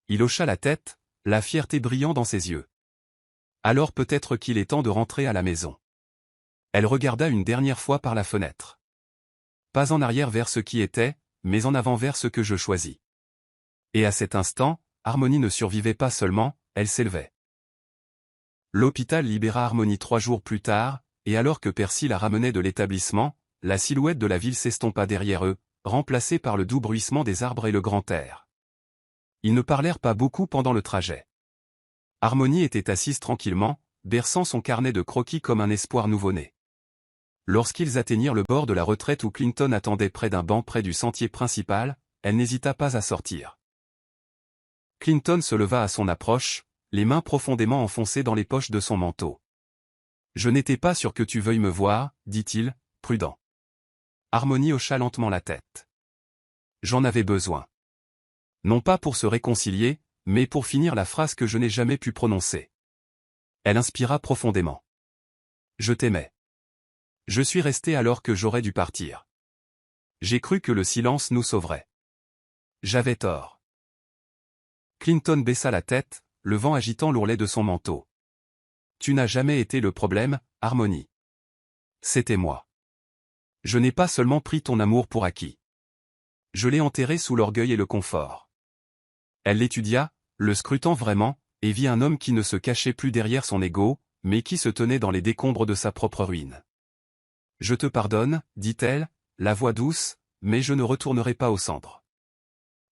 Il hocha la tête, la fierté brillant dans ses yeux. « Alors peut-être qu'il est temps de rentrer à la maison. » Elle regarda une dernière fois par la fenêtre. Pas en arrière vers ce qui était, mais en avant vers ce que je choisis. Et à cet instant, Harmonie ne survivait pas seulement, elle s'élevait. L'hôpital libéra Harmonie 3 jours plus tard, et alors que Percy la ramenait de l'établissement, la silhouette de la ville s'estompa derrière eux, remplacée par le doux bruissement des arbres et le grand air. Ils ne parlèrent pas beaucoup pendant le trajet. Harmonie était assise tranquillement, berçant son carnet de croquis comme un espoir nouveau-né. Lorsqu'ils atteignirent le bord de la retraite où Clinton attendait près d'un banc près du sentier principal, elle n'hésita pas à sortir. Clinton se leva à son approche, les mains profondément enfoncées dans les poches de son manteau. « Je n'étais pas sûr que tu veuilles me voir, dit-il, prudent. » Harmonie hocha lentement la tête. « J'en avais besoin. Non pas pour se réconcilier, mais pour finir la phrase que je n'ai jamais pu prononcer. » Elle inspira profondément. « Je t'aimais. Je suis resté alors que j'aurais dû partir. J'ai cru que le silence nous sauverait. J'avais tort. » Clinton baissa la tête, le vent agitant l'ourlet de son manteau. Tu n'as jamais été le problème, Harmony. C'était moi. Je n'ai pas seulement pris ton amour pour acquis. Je l'ai enterré sous l'orgueil et le confort. Elle l'étudia, le scrutant vraiment, et vit un homme qui ne se cachait plus derrière son ego, mais qui se tenait dans les décombres de sa propre ruine. Je te pardonne, dit-elle, la voix douce, mais je ne retournerai pas aux cendres.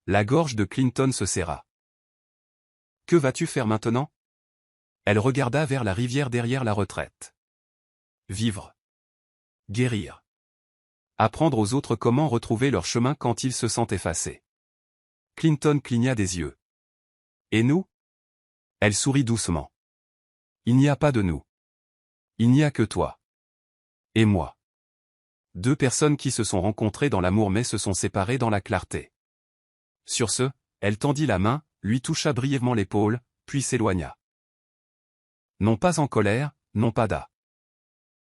La gorge de Clinton se serra. Que vas-tu faire maintenant? Elle regarda vers la rivière derrière la retraite. Vivre. Guérir. Apprendre aux autres comment retrouver leur chemin quand ils se sentent effacés. Clinton cligna des yeux. Et nous? Elle sourit doucement. Il n'y a pas de nous. Il n'y a que toi. Et moi. Deux personnes qui se sont rencontrées dans l'amour mais se sont séparées dans la clarté. Sur ce, elle tendit la main, lui toucha brièvement l'épaule, puis s'éloigna. Non pas en colère, non pas d'à.